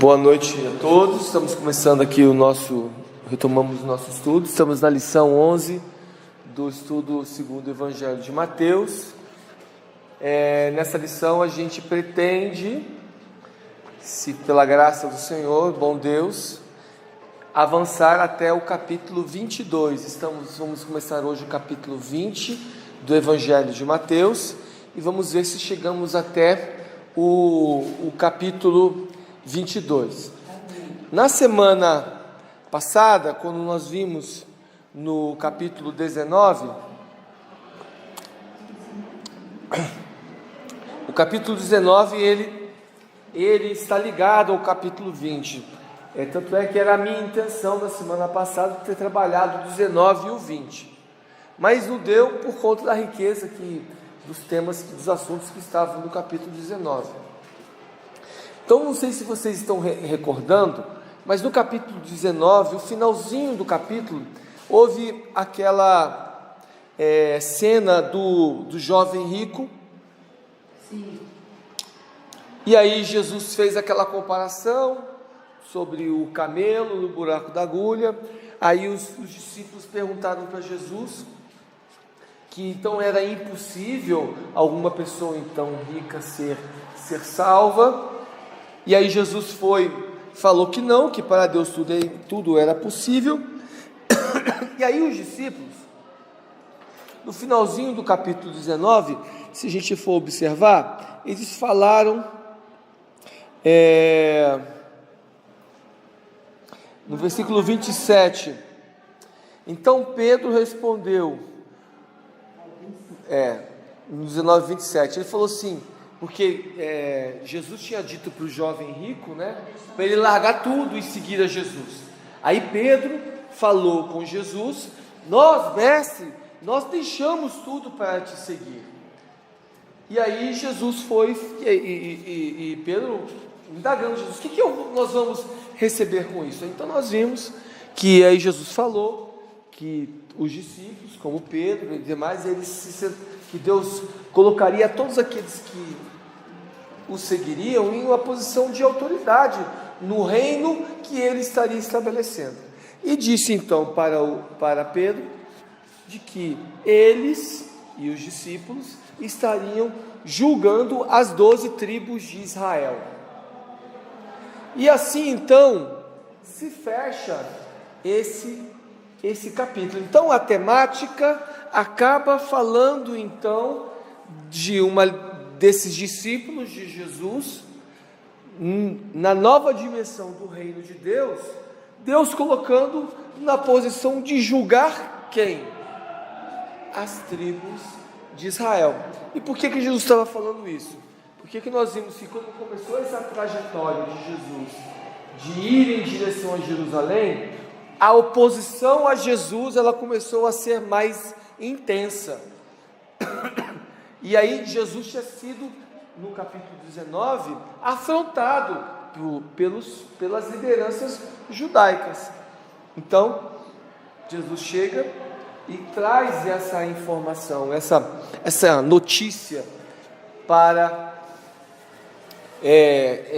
Boa noite a todos. Estamos começando aqui retomamos o nosso estudo. Estamos na lição 11 do estudo segundo o Evangelho de Mateus. Nessa lição a gente pretende, se pela graça do Senhor, bom Deus, avançar até o capítulo 22. Vamos começar hoje o capítulo 20 do Evangelho de Mateus e vamos ver se chegamos até o capítulo 22. Na semana passada, quando nós vimos no capítulo 19, o capítulo 19 ele está ligado ao capítulo 20. Tanto é que era a minha intenção na semana passada ter trabalhado o 19 e o 20, mas não deu por conta da riqueza dos assuntos que estavam no capítulo 19. Então, não sei se vocês estão recordando, mas no capítulo 19, o finalzinho do capítulo, houve aquela cena do jovem rico. Sim. E aí Jesus fez aquela comparação sobre o camelo no buraco da agulha. Aí os discípulos perguntaram para Jesus que então era impossível alguma pessoa então rica ser salva. E aí Jesus falou que não, que para Deus tudo era possível. E aí os discípulos, no finalzinho do capítulo 19, se a gente for observar, eles falaram, no versículo 27, então Pedro respondeu, no 19, 27, ele falou assim, porque Jesus tinha dito para o jovem rico, para ele largar tudo e seguir a Jesus. Aí Pedro falou com Jesus, mestre, nós deixamos tudo para te seguir. E aí Jesus foi, e Pedro indagando Jesus, o que nós vamos receber com isso? Então nós vimos que aí Jesus falou que os discípulos, como Pedro e demais, que Deus colocaria todos aqueles que o seguiriam em uma posição de autoridade no reino que ele estaria estabelecendo. E disse então para Pedro de que eles e os discípulos estariam julgando as 12 tribos de Israel. E assim então se fecha esse capítulo. Então a temática acaba falando então desses discípulos de Jesus na nova dimensão do reino de Deus, Deus colocando na posição de julgar quem? As tribos de Israel. E por que Jesus estava falando isso? Porque nós vimos que quando começou essa trajetória de Jesus de ir em direção a Jerusalém, a oposição a Jesus ela começou a ser mais intensa. E aí Jesus tinha sido, no capítulo 19, afrontado pelas lideranças judaicas. Então, Jesus chega e traz essa informação, essa notícia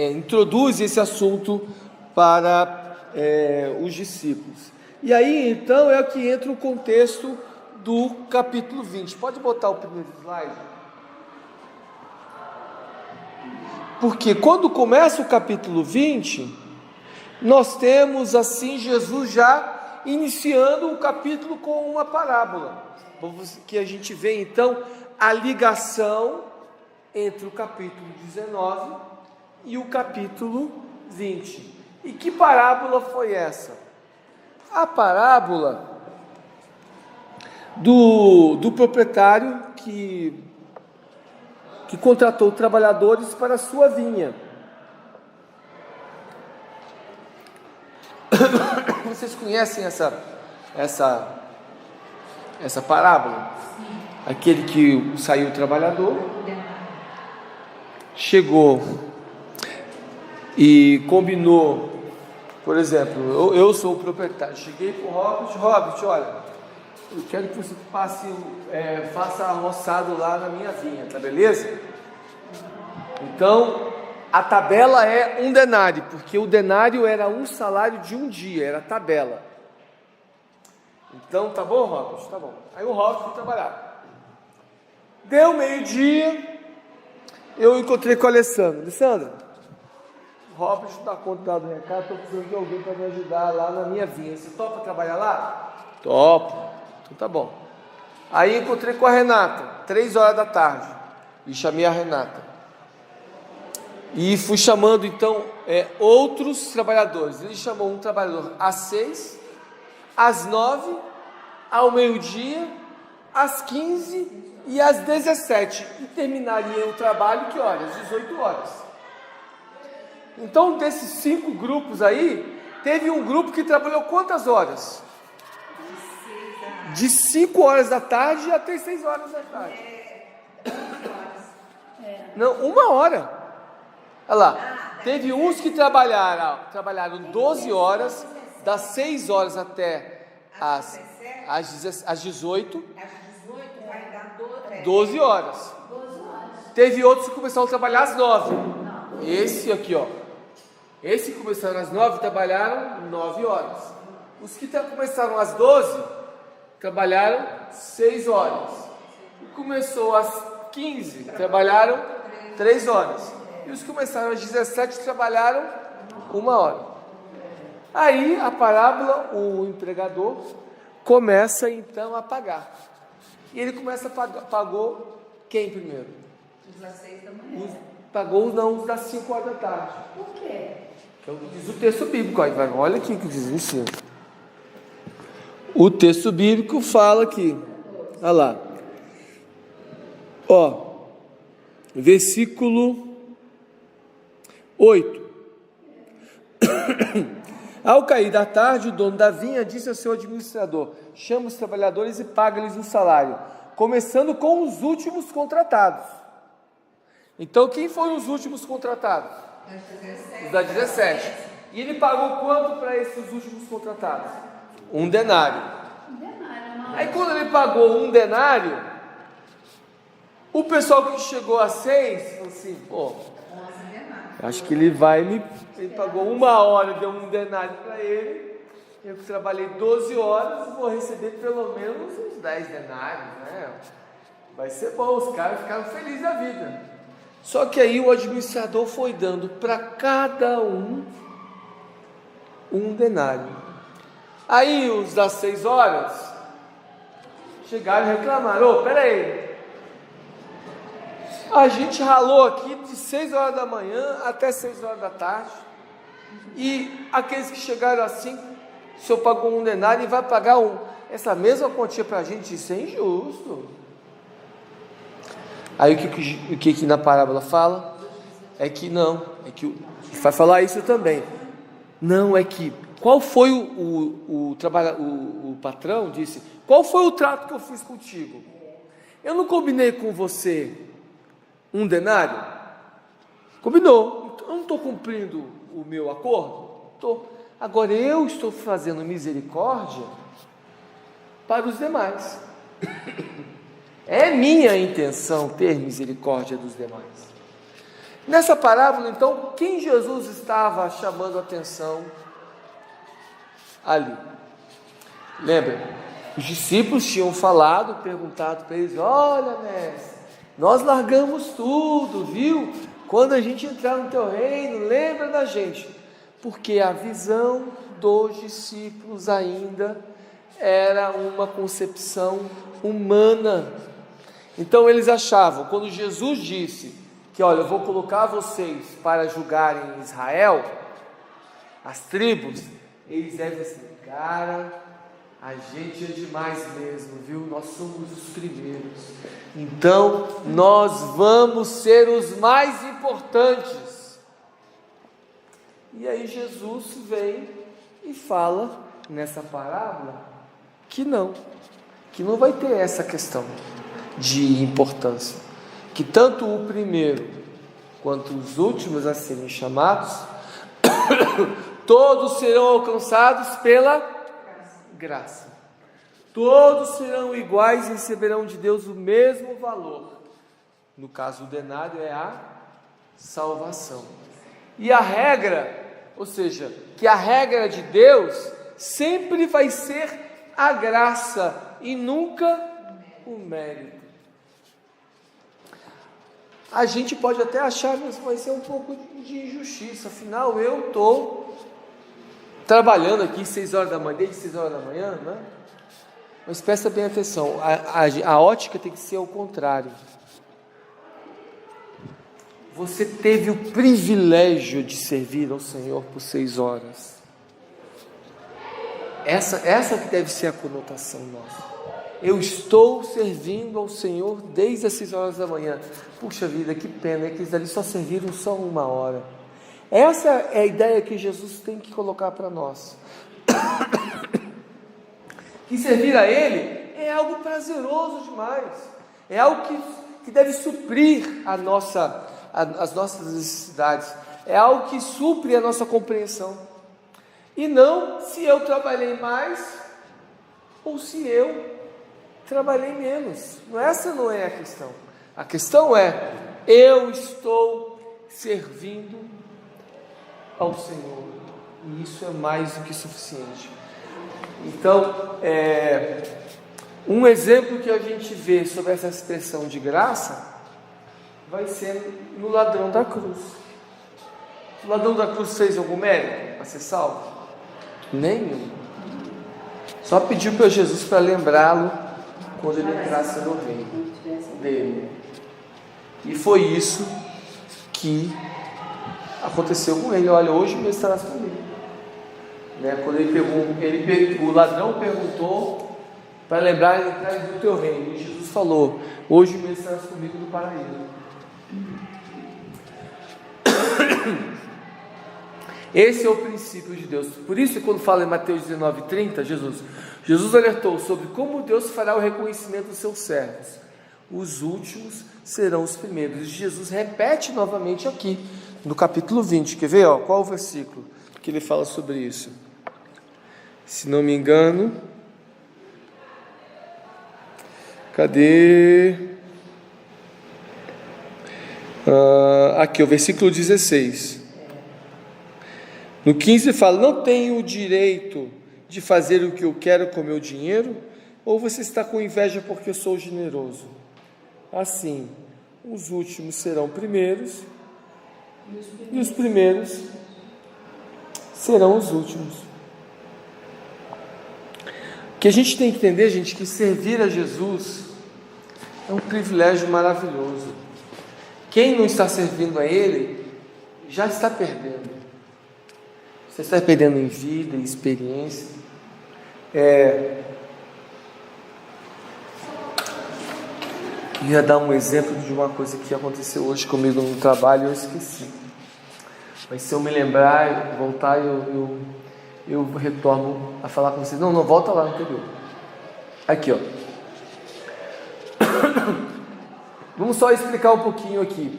introduz esse assunto para os discípulos. E aí, então, é que entra o contexto do capítulo 20. Pode botar o primeiro slide? Porque quando começa o capítulo 20, nós temos assim Jesus já iniciando o capítulo com uma parábola, que a gente vê então a ligação entre o capítulo 19 e o capítulo 20. E que parábola foi essa? A parábola do proprietário que contratou trabalhadores para a sua vinha. Vocês conhecem essa parábola? Aquele que saiu o trabalhador, chegou e combinou, por exemplo, eu sou o proprietário, cheguei para o Robert, olha, eu quero que você faça roçado lá na minha vinha, tá beleza? Então, A tabela é um denário, porque o denário era um salário de um dia, era a tabela. Então, tá bom, Robert? Tá bom. Aí o Robert foi trabalhar. Deu meio-dia, eu encontrei com a Alessandra. Alessandra, o Robert não dá conta do recado, estou precisando de alguém para me ajudar lá na minha vinha. Você topa trabalhar lá? Topo. Então tá bom. Aí encontrei com a Renata, 3 horas da tarde, e chamei a Renata. E fui chamando então outros trabalhadores. Ele chamou um trabalhador às 6, às 9, ao meio-dia, às 15 e às 17. E terminaria o trabalho que horas? 18 horas. Então, desses 5 grupos aí, teve um grupo que trabalhou quantas horas? De 5 horas da tarde até 6 horas da tarde. Não, 1 hora. Olha lá, teve uns que trabalharam 12 horas, das 6 horas até às 18, 12 horas. Teve outros que começaram a trabalhar às 9. Esse aqui, ó. Esse que começaram às 9, trabalharam 9 horas. Os que começaram às 12, trabalharam 6 horas. E começou às 15, trabalharam 3 horas. E os que começaram às 17 trabalharam 1 hora. Aí a parábola, o empregador começa então a pagar. E ele começa a pagar, pagou quem primeiro? Os das 6 da manhã. Pagou os das 5 horas da tarde. Por quê? Que diz o texto bíblico. Olha aqui que diz isso. O texto bíblico fala aqui. Olha lá. Ó. Versículo 8. Ao cair da tarde, o dono da vinha disse ao seu administrador: chama os trabalhadores e paga-lhes um salário, começando com os últimos contratados. Então, quem foram os últimos contratados? Os da 17. E ele pagou quanto para esses últimos contratados? 1 denário. Aí, quando ele pagou 1 denário, o pessoal que chegou a 6 falou assim: pô, acho que ele pagou 1 hora, deu 1 denário para ele. Eu que trabalhei 12 horas, vou receber pelo menos uns 10 denários, né? Vai ser bom, os caras ficaram felizes da vida. Só que aí o administrador foi dando para cada um 1 denário. Aí os das 6 horas chegaram e reclamaram: peraí, a gente ralou aqui de 6 horas da manhã até 6 horas da tarde, e aqueles que chegaram assim, o senhor pagou 1 denário e vai pagar essa mesma quantia para a gente? Isso é injusto. Aí o que na parábola fala? É que não, vai falar isso também. Não, é que, qual foi o patrão disse: qual foi o trato que eu fiz contigo? Eu não combinei com você 1 denário? Combinou. Então, eu não estou cumprindo o meu acordo? Estou. Agora eu estou fazendo misericórdia para os demais. É minha intenção ter misericórdia dos demais. Nessa parábola, então, quem Jesus estava chamando a atenção ali? Lembra? Os discípulos tinham falado, perguntado para eles: olha, mestre, nós largamos tudo, viu? Quando a gente entrar no teu reino, lembra da gente. Porque a visão dos discípulos ainda era uma concepção humana. Então eles achavam, quando Jesus disse que, olha, eu vou colocar vocês para julgarem Israel, as tribos, eles devem assim: cara, a gente é demais mesmo, viu? Nós somos os primeiros. Então, nós vamos ser os mais importantes. E aí Jesus vem e fala nessa parábola que não vai ter essa questão de importância. Que tanto o primeiro quanto os últimos a serem chamados, todos serão alcançados pela graça. Todos serão iguais e receberão de Deus o mesmo valor. No caso, o denário é a salvação. E a regra, ou seja, que a regra de Deus sempre vai ser a graça e nunca o mérito. A gente pode até achar que vai ser um pouco de injustiça, afinal eu estou trabalhando aqui 6 horas da manhã, desde 6 horas da manhã, né? Mas presta bem atenção, a ótica tem que ser ao contrário. Você teve o privilégio de servir ao Senhor por 6 horas. Essa que deve ser a conotação nossa. Eu estou servindo ao Senhor desde as 6 horas da manhã. Puxa vida, que pena, é que eles ali só serviram só 1 hora. Essa é a ideia que Jesus tem que colocar para nós. Que servir a Ele é algo prazeroso demais. É algo que deve suprir as nossas necessidades. É algo que supre a nossa compreensão. E não se eu trabalhei mais ou se eu trabalhei menos. Essa não é a questão. A questão é: eu estou servindo ao Senhor, e isso é mais do que suficiente. Então, um exemplo que a gente vê sobre essa expressão de graça vai ser no ladrão da cruz. O ladrão da cruz fez algum mérito para ser salvo? Nenhum. Só pediu para Jesus para lembrá-lo quando ele entrasse no reino dele. E foi isso que aconteceu com ele. Olha, hoje mesmo estarás comigo. Quando o ladrão perguntou para lembrar ele entrar do teu reino, e Jesus falou: hoje mesmo estarás comigo no paraíso. Esse é o princípio de Deus. Por isso, quando fala em Mateus 19:30, Jesus alertou sobre como Deus fará o reconhecimento dos seus servos. Os últimos serão os primeiros. E Jesus repete novamente aqui no capítulo 20. Quer ver? Qual o versículo que ele fala sobre isso? Se não me engano, cadê? Aqui, o versículo 16. No 15 fala: não tenho o direito de fazer o que eu quero com o meu dinheiro? Ou você está com inveja porque eu sou generoso? Assim, os últimos serão primeiros, e os primeiros serão os últimos. O que a gente tem que entender, gente, que servir a Jesus é um privilégio maravilhoso. Quem não está servindo a Ele já está perdendo. Você está perdendo em vida, em experiência. Ia dar um exemplo de uma coisa que aconteceu hoje comigo no trabalho e eu esqueci. Mas se eu me lembrar, voltar, eu retorno a falar com vocês. Não, volta lá no anterior. Aqui, Vamos só explicar um pouquinho aqui.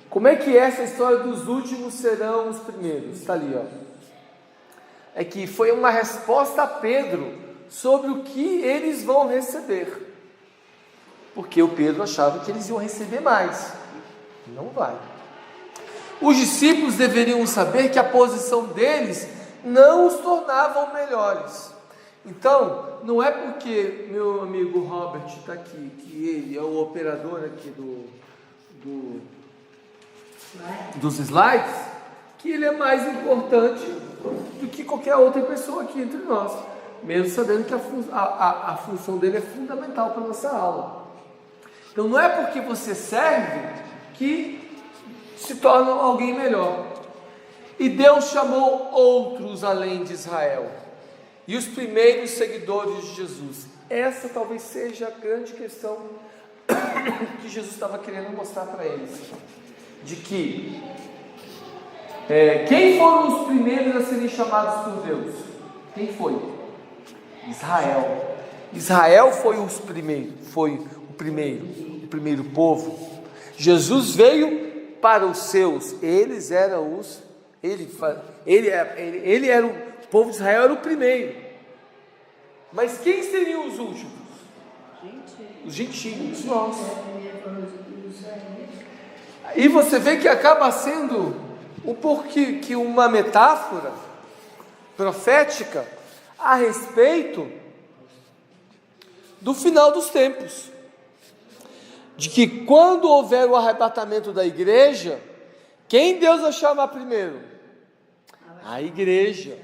Como é que é essa história dos últimos serão os primeiros? Está ali, É que foi uma resposta a Pedro sobre o que eles vão receber. Porque o Pedro achava que eles iam receber mais. Não vai. Os discípulos deveriam saber que a posição deles não os tornavam melhores. Então, não é porque meu amigo Robert está aqui, que ele é o operador aqui dos slides, que ele é mais importante do que qualquer outra pessoa aqui entre nós, mesmo sabendo que a função dele é fundamental para a nossa aula. Então não é porque você serve que se torna alguém melhor. E Deus chamou outros além de Israel, e os primeiros seguidores de Jesus. Essa talvez seja a grande questão que Jesus estava querendo mostrar para eles, de que quem foram os primeiros a serem chamados por Deus? Quem foi? Israel. Israel foi o primeiro povo. Jesus veio para os seus. Eles eram ele era o povo de Israel, era o primeiro. Mas quem seriam os últimos? Os gentios, nós. E você vê que acaba sendo um pouco que uma metáfora profética a respeito do final dos tempos, de que quando houver o arrebatamento da igreja, quem Deus vai chamar primeiro? A igreja,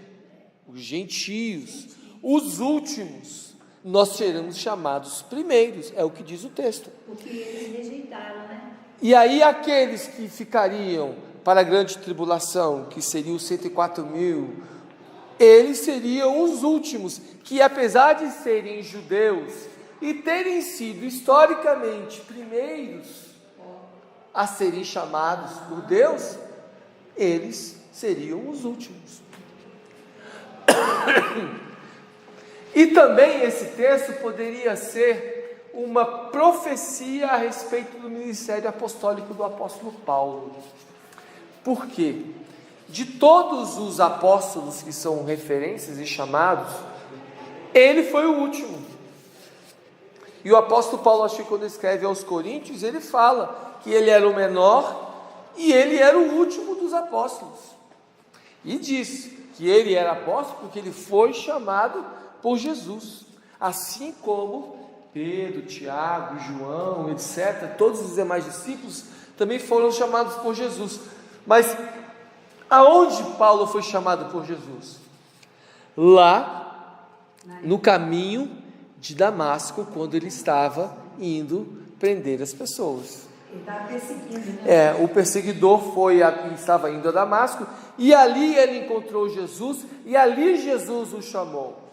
os gentios, os últimos. Nós seremos chamados primeiros, é o que diz o texto. Porque eles rejeitaram, né? E aí aqueles que ficariam para a grande tribulação, que seriam os 104.000, eles seriam os últimos, que apesar de serem judeus e terem sido historicamente primeiros a serem chamados por Deus, eles seriam os últimos. E também esse texto poderia ser uma profecia a respeito do ministério apostólico do apóstolo Paulo. Por quê? De todos os apóstolos que são referências e chamados, ele foi o último. E o apóstolo Paulo, acho que quando escreve aos Coríntios, ele fala que ele era o menor e ele era o último dos apóstolos. E diz que ele era apóstolo porque ele foi chamado por Jesus, assim como Pedro, Tiago, João, etc., todos os demais discípulos também foram chamados por Jesus. Mas aonde Paulo foi chamado por Jesus? Lá no caminho de Damasco, quando ele estava indo prender as pessoas. Ele estava perseguindo, né? O perseguidor estava indo a Damasco, e ali ele encontrou Jesus, e ali Jesus o chamou.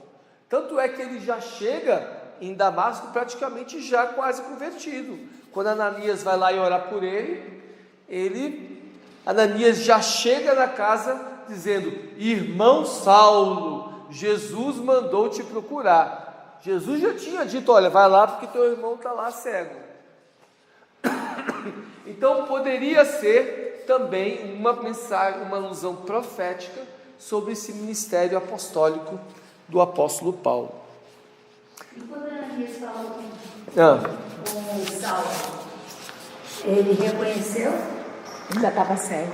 Tanto é que ele já chega em Damasco praticamente já quase convertido. Quando Ananias vai lá e orar por Ananias já chega na casa dizendo: irmão Saulo, Jesus mandou te procurar. Jesus já tinha dito: olha, vai lá porque teu irmão está lá cego. Então poderia ser também uma mensagem, uma alusão profética sobre esse ministério apostólico do apóstolo Paulo. E quando Ananias falou com o Saulo, ele reconheceu? Já estava cego.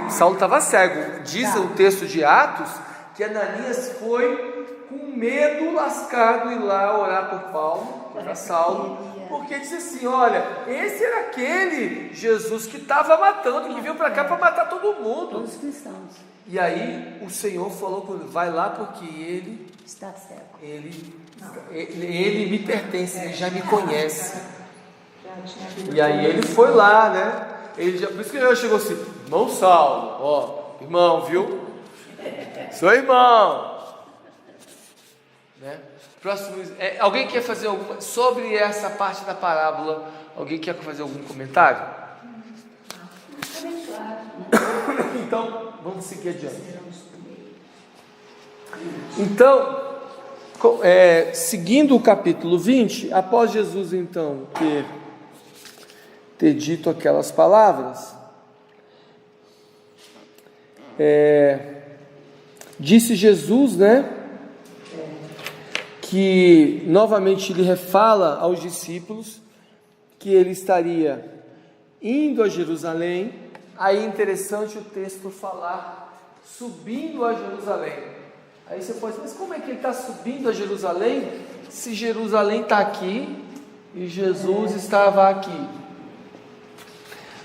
Saulo estava cego. Diz o texto de Atos que Ananias foi com medo lascado ir lá orar por Paulo, para Saulo, porque disse assim: olha, esse era aquele Jesus que estava matando, que veio para cá para matar todo mundo. Todos os cristãos. E aí o Senhor falou com ele: vai lá porque ele está cego. Ele me pertence, ele já me conhece. E aí ele foi lá, né? Por isso que ele já chegou assim: irmão Saulo, ó, irmão, viu? Sou irmão. Né? Próximo, alguém quer fazer alguma sobre essa parte da parábola? Alguém quer fazer algum comentário? Então, vamos seguir adiante. Então, seguindo o capítulo 20, após Jesus então ter dito aquelas palavras, disse Jesus, né, que novamente ele refala aos discípulos que ele estaria indo a Jerusalém. Aí é interessante o texto falar subindo a Jerusalém. Aí você pode dizer: mas como é que ele está subindo a Jerusalém se Jerusalém está aqui e Jesus estava aqui?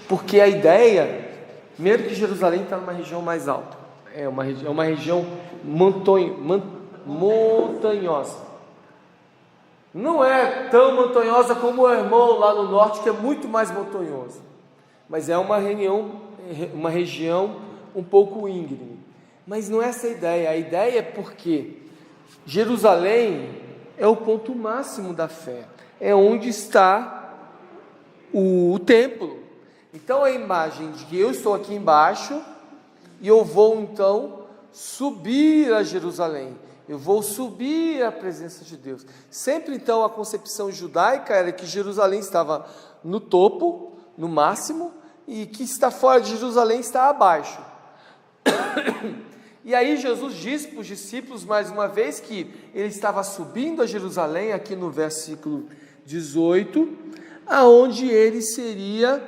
Porque a ideia, primeiro, que Jerusalém está numa região mais alta, é uma região montanhosa. Não é tão montanhosa como o Hermon lá no norte, que é muito mais montanhoso, mas é uma região um pouco íngreme. Mas não é essa a ideia. A ideia é porque Jerusalém é o ponto máximo da fé, é onde está o templo. Então a imagem de que eu estou aqui embaixo e eu vou então subir a Jerusalém, eu vou subir à presença de Deus. Sempre então a concepção judaica era que Jerusalém estava no topo, no máximo, e que está fora de Jerusalém está abaixo. E aí Jesus diz para os discípulos mais uma vez que ele estava subindo a Jerusalém, aqui no versículo 18, aonde ele seria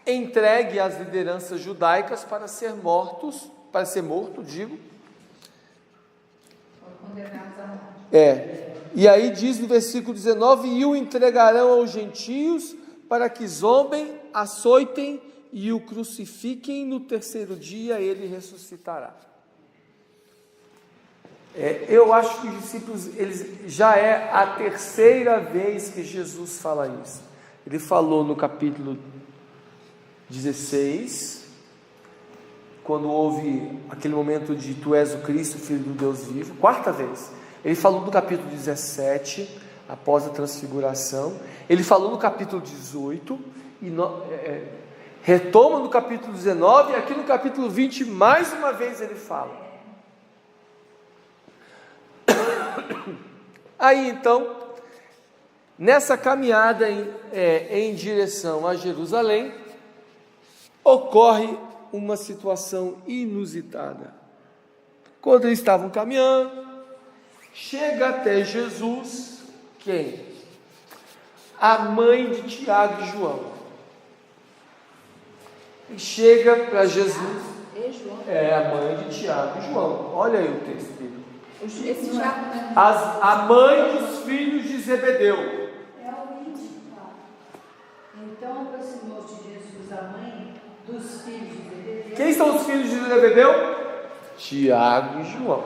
entregue às lideranças judaicas para ser morto, digo. Condenados à morte. E aí diz no versículo 19: e o entregarão aos gentios para que zombem, açoitem e o crucifiquem, no terceiro dia ele ressuscitará. Eu acho que os discípulos, já é a terceira vez que Jesus fala isso. Ele falou no capítulo 16, quando houve aquele momento de tu és o Cristo, Filho do Deus vivo, quarta vez. Ele falou no capítulo 17, após a transfiguração. Ele falou no capítulo 18, e retoma no capítulo 19, e aqui no capítulo 20, mais uma vez ele fala. Aí então, nessa caminhada em direção a Jerusalém, ocorre uma situação inusitada. Quando eles estavam caminhando, chega até Jesus, quem? A mãe de Tiago e João. E chega para Jesus, a mãe de Tiago e João. Olha aí o texto, filho. A mãe dos filhos de Zebedeu. É o 20. Então aproximou-se de Jesus a mãe dos filhos de Zebedeu. Quem são os filhos de Zebedeu? Tiago e João.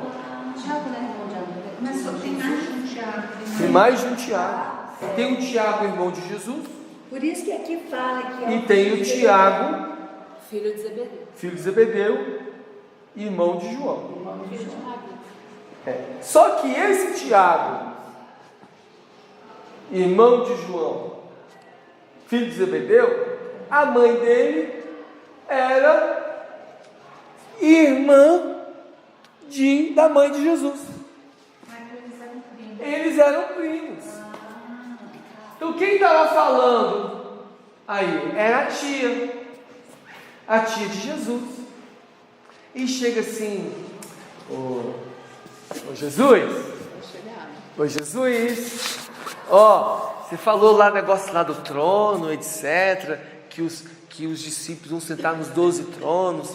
Tiago não é irmão de André, mas só tem mais de um Tiago. Tem mais de um Tiago. Tem o Tiago, irmão de Jesus. Por isso que aqui fala que E tem o Tiago, filho de Zebedeu. Filho de Zebedeu, irmão de João. Filho de Maria. Só que esse Tiago, irmão de João, filho de Zebedeu, a mãe dele era irmã da mãe de Jesus. Eles eram primos. Então quem estava falando aí era a tia de Jesus. E chega assim: Ô Jesus, você falou lá negócio lá do trono, etc, que os discípulos vão sentar nos 12 tronos.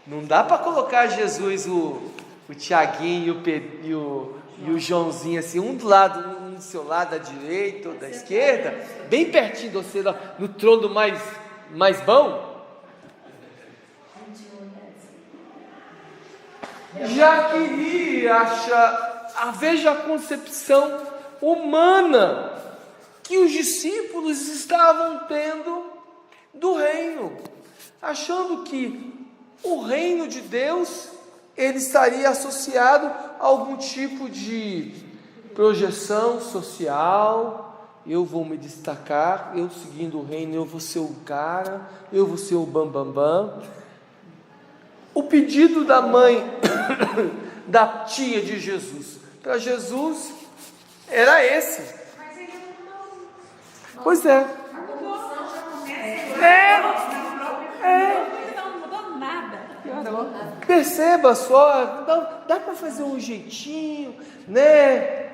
Não dá para colocar Jesus, o Tiaguinho e o Joãozinho assim, um do lado, um do seu lado, da direita ou da esquerda, bem pertinho de você, no trono mais bom? Já queria veja a concepção humana que os discípulos estavam tendo do reino, achando que o reino de Deus ele estaria associado a algum tipo de projeção social. Eu vou me destacar, eu seguindo o reino, eu vou ser o cara, eu vou ser o bambambam. O pedido da mãe, da tia de Jesus, para Jesus, era esse. Mas ele mudou. Pois é. A condução já começa. Não mudou nada. Perceba só, dá para fazer um jeitinho, né?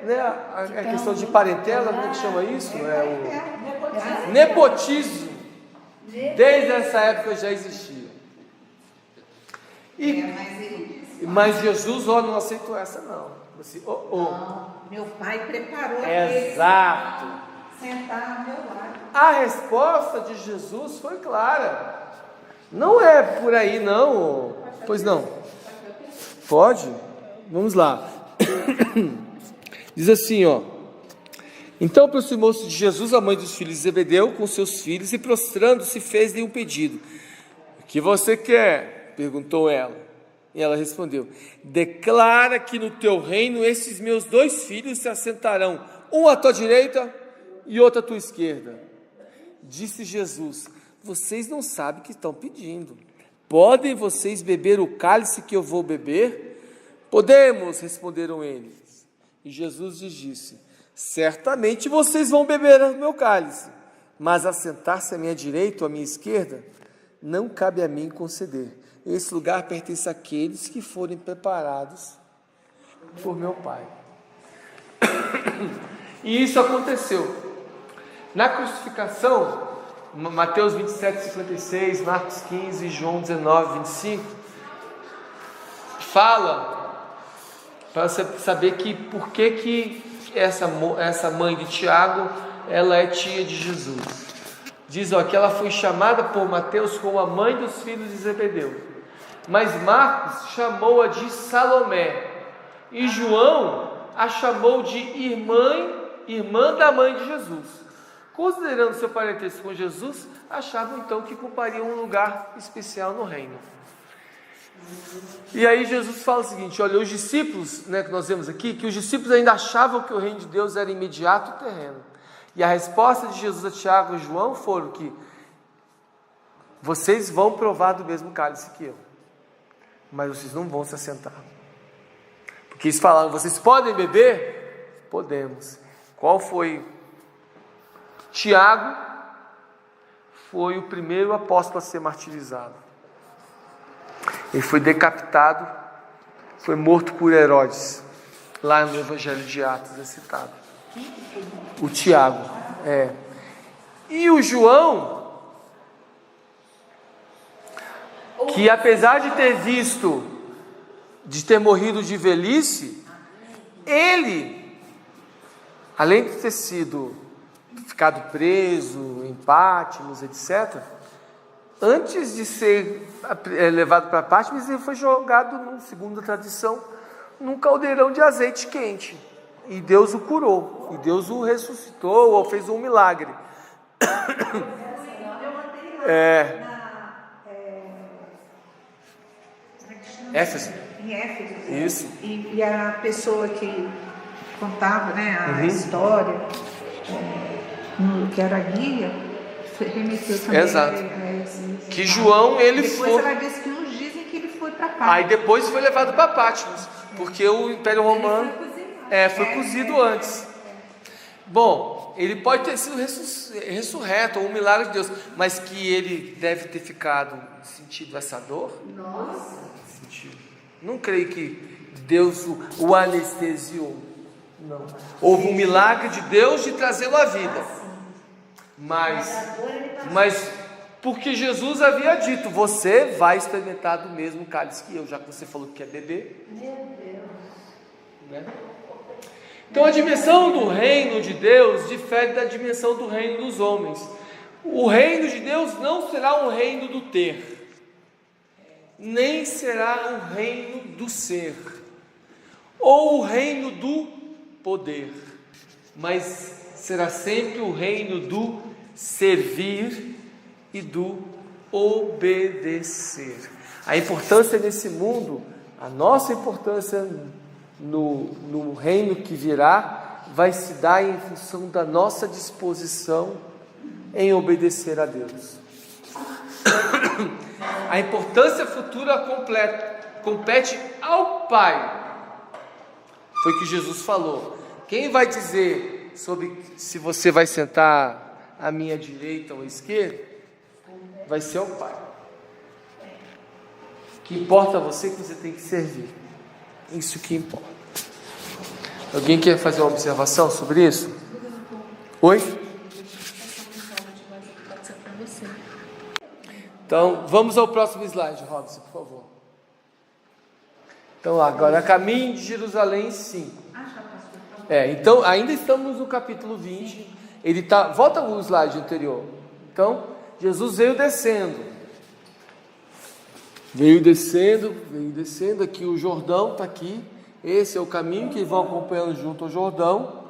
A questão de parentela, como é que chama isso? O nepotismo. Desde essa época já existia. Mas Jesus, não aceitou essa não. Assim, Não, meu pai preparou exato. sentar ao meu lado. A resposta de Jesus foi clara. Não é por aí não. Pois não. Pode? Vamos lá. Diz assim, Então aproximou-se de Jesus a mãe dos filhos de Zebedeu com seus filhos e prostrando-se fez-lhe um pedido. O que você quer? Perguntou ela. E ela respondeu: declara que no teu reino esses meus 2 filhos se assentarão, um à tua direita e outro à tua esquerda. Disse Jesus: vocês não sabem o que estão pedindo. Podem vocês beber o cálice que eu vou beber? Podemos, responderam eles. E Jesus lhes disse: certamente vocês vão beber o meu cálice, mas assentar-se à minha direita ou à minha esquerda, não cabe a mim conceder. Esse lugar pertence àqueles que forem preparados por meu Pai. E isso aconteceu. Na crucificação Mateus 27, 56, Marcos 15, João 19, 25, fala para você saber que por que essa mãe de Tiago, ela é tia de Jesus. Diz que ela foi chamada por Mateus como a mãe dos filhos de Zebedeu, mas Marcos chamou-a de Salomé, e João a chamou de irmã da mãe de Jesus. Considerando seu parentesco com Jesus, achavam então que ocupariam um lugar especial no reino. E aí Jesus fala o seguinte: olha, os discípulos, né, que nós vemos aqui, que os discípulos ainda achavam que o reino de Deus era imediato e terreno. E a resposta de Jesus a Tiago e João foram que vocês vão provar do mesmo cálice que eu, mas vocês não vão se assentar. Porque eles falaram: vocês podem beber? Podemos. Qual foi? Tiago foi o primeiro apóstolo a ser martirizado. Ele foi decapitado, foi morto por Herodes. Lá no Evangelho de Atos é citado. O Tiago, E o João, que apesar de ter morrido de velhice, ele, além de ter ficado preso em Patmos, etc., antes de ser levado para Patmos, ele foi jogado, segundo a tradição, num caldeirão de azeite quente. E Deus o curou, e Deus o ressuscitou, ou fez um milagre. Éfeso. Em Éfeso. Isso. E a pessoa que contava, né, a história, que era guia, remeteu também. Exato. A que João, ele depois foi... ela disse que uns dizem que ele foi para Patmos. Aí depois foi levado para Patmos, porque o Império Romano foi cozido antes. Bom, ele pode ter sido ressurreto, ou um milagre de Deus, mas que ele deve ter sentido essa dor? Nossa! Não creio que Deus o anestesiou. Não. Houve um milagre de Deus de trazê-lo à vida. Mas porque Jesus havia dito: você vai experimentar do mesmo cálice que eu, já que você falou que quer beber. Meu Deus! Né? Então a dimensão do reino de Deus difere da dimensão do reino dos homens. O reino de Deus não será um reino do ter, nem será um reino do ser, ou o reino do poder, mas será sempre o reino do servir e do obedecer. A importância nesse mundo, a nossa importância no reino que virá, vai se dar em função da nossa disposição em obedecer a Deus. A importância futura compete ao Pai. Foi o que Jesus falou. Quem vai dizer sobre se você vai sentar à minha direita ou à esquerda, vai ser o Pai. O que importa a você é que você tem que servir. Isso que importa. Alguém quer fazer uma observação sobre isso? Oi? Então, vamos ao próximo slide, Robson, por favor. Então, agora, caminho de Jerusalém 5. Então, ainda estamos no capítulo 20. Volta o slide anterior. Então, Jesus veio descendo. Veio descendo, aqui o Jordão está aqui. Esse é o caminho que vão acompanhando junto ao Jordão.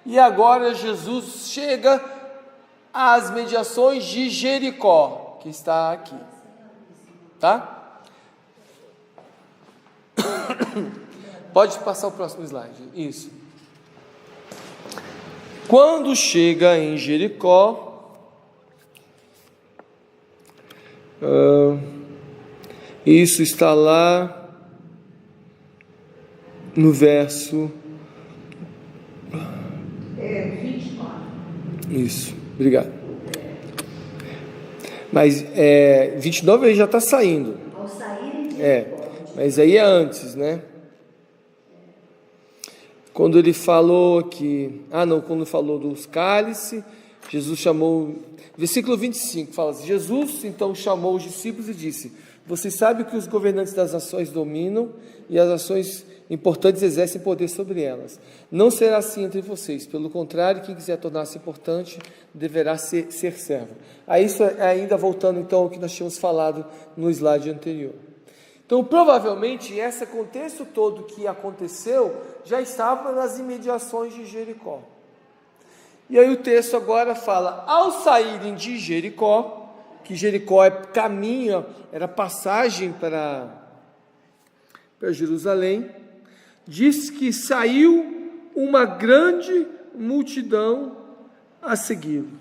E agora Jesus chega às mediações de Jericó, que está aqui. Tá? Pode passar o próximo slide. Isso. Quando chega em Jericó, isso está lá no verso 24. Isso, obrigado. Mas 29 ele já está saindo. Ao saírem de Mas aí é antes, né? Quando ele falou que... quando falou dos cálices, Jesus chamou, versículo 25, fala assim: Jesus então chamou os discípulos e disse: vocês sabem que os governantes das nações dominam e as nações importantes exercem poder sobre elas. Não será assim entre vocês, pelo contrário, quem quiser tornar-se importante deverá ser servo. Aí isso é ainda voltando então ao que nós tínhamos falado no slide anterior. Então provavelmente esse contexto todo que aconteceu já estava nas imediações de Jericó. E aí o texto agora fala: ao saírem de Jericó, que Jericó é caminho, era passagem para Jerusalém, diz que saiu uma grande multidão a segui-lo.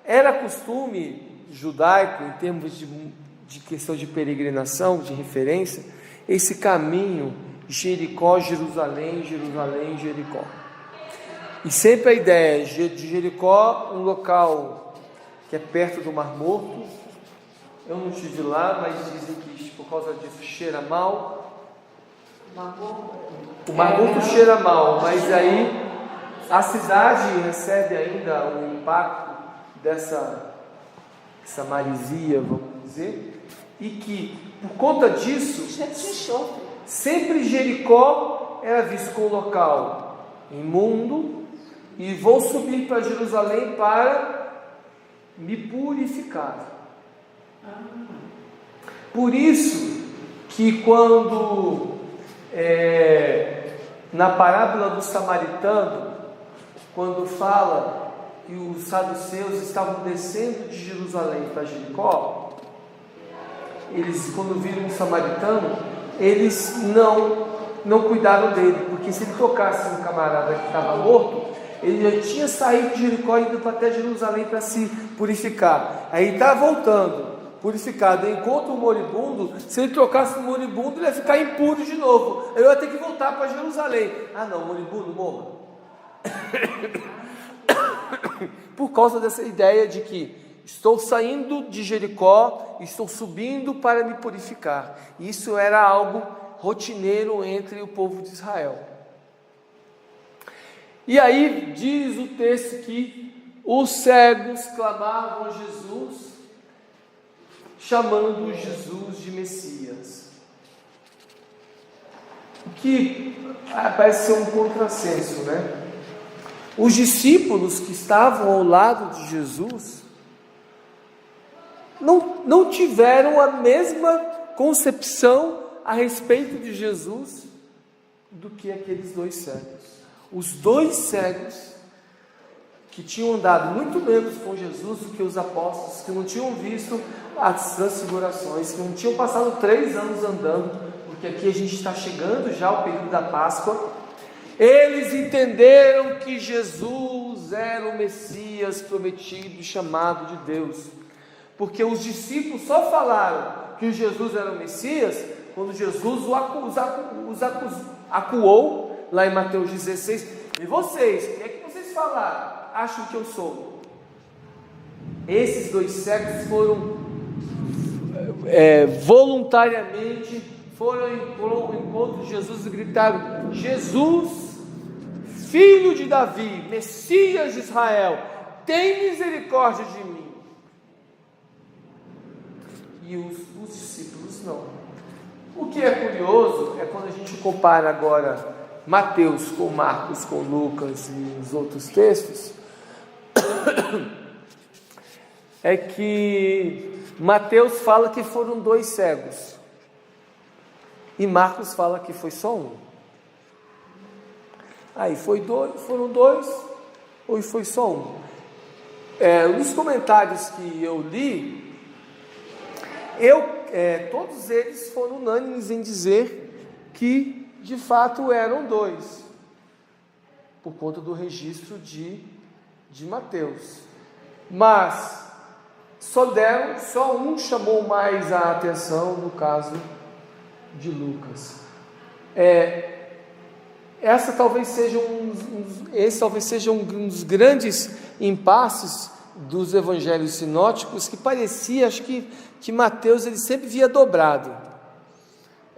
Era costume judaico, em termos de questão de peregrinação, de referência, esse caminho Jericó, Jerusalém, Jerusalém, Jericó. E sempre a ideia de Jericó, um local que é perto do Mar Morto. Eu não estive lá, mas dizem que por causa disso cheira mal. O Mar Morto cheira mal, mas aí a cidade recebe ainda o impacto dessa maresia, vamos dizer, e que por conta disso sempre Jericó era visto como um local imundo, e vou subir para Jerusalém para me purificar. Por isso que quando na parábola do samaritano, quando fala que os saduceus estavam descendo de Jerusalém para Jericó, eles, quando viram um samaritano, eles não cuidaram dele, porque se ele tocasse um camarada que estava morto, ele já tinha saído de Jericó e ido até Jerusalém para se purificar. Aí está voltando, purificado, encontra o moribundo. Se ele trocasse o moribundo, ele ia ficar impuro de novo. Ele ia ter que voltar para Jerusalém. Ah não, moribundo, morra. Por causa dessa ideia de que estou saindo de Jericó, estou subindo para me purificar. Isso era algo rotineiro entre o povo de Israel. E aí diz o texto que os cegos clamavam a Jesus, chamando Jesus de Messias. O que parece ser um contrassenso, né? Os discípulos que estavam ao lado de Jesus não tiveram a mesma concepção a respeito de Jesus do que aqueles dois cegos. Os dois cegos que tinham andado muito menos com Jesus do que os apóstolos, que não tinham visto as transfigurações, que não tinham passado 3 anos andando, porque aqui a gente está chegando já ao período da Páscoa. Eles entenderam que Jesus era o Messias prometido e chamado de Deus, porque os discípulos só falaram que Jesus era o Messias quando Jesus os acuou lá em Mateus 16. E vocês, o que é que vocês falaram? Acham que eu sou? Esses dois cegos foram voluntariamente foram ao encontro de Jesus e gritaram: Jesus, filho de Davi, Messias de Israel, tem misericórdia de mim. E os discípulos não. O que é curioso é quando a gente compara agora Mateus com Marcos, com Lucas e os outros textos, é que Mateus fala que foram 2 cegos e Marcos fala que foi só um. Aí foram 2 ou foi só um? Nos comentários que eu li, todos eles foram unânimes em dizer que de fato eram 2, por conta do registro de Mateus, mas só um chamou mais a atenção no caso de Lucas. Esse talvez seja um dos grandes impasses dos evangelhos sinóticos, que parecia, acho que Mateus ele sempre via dobrado.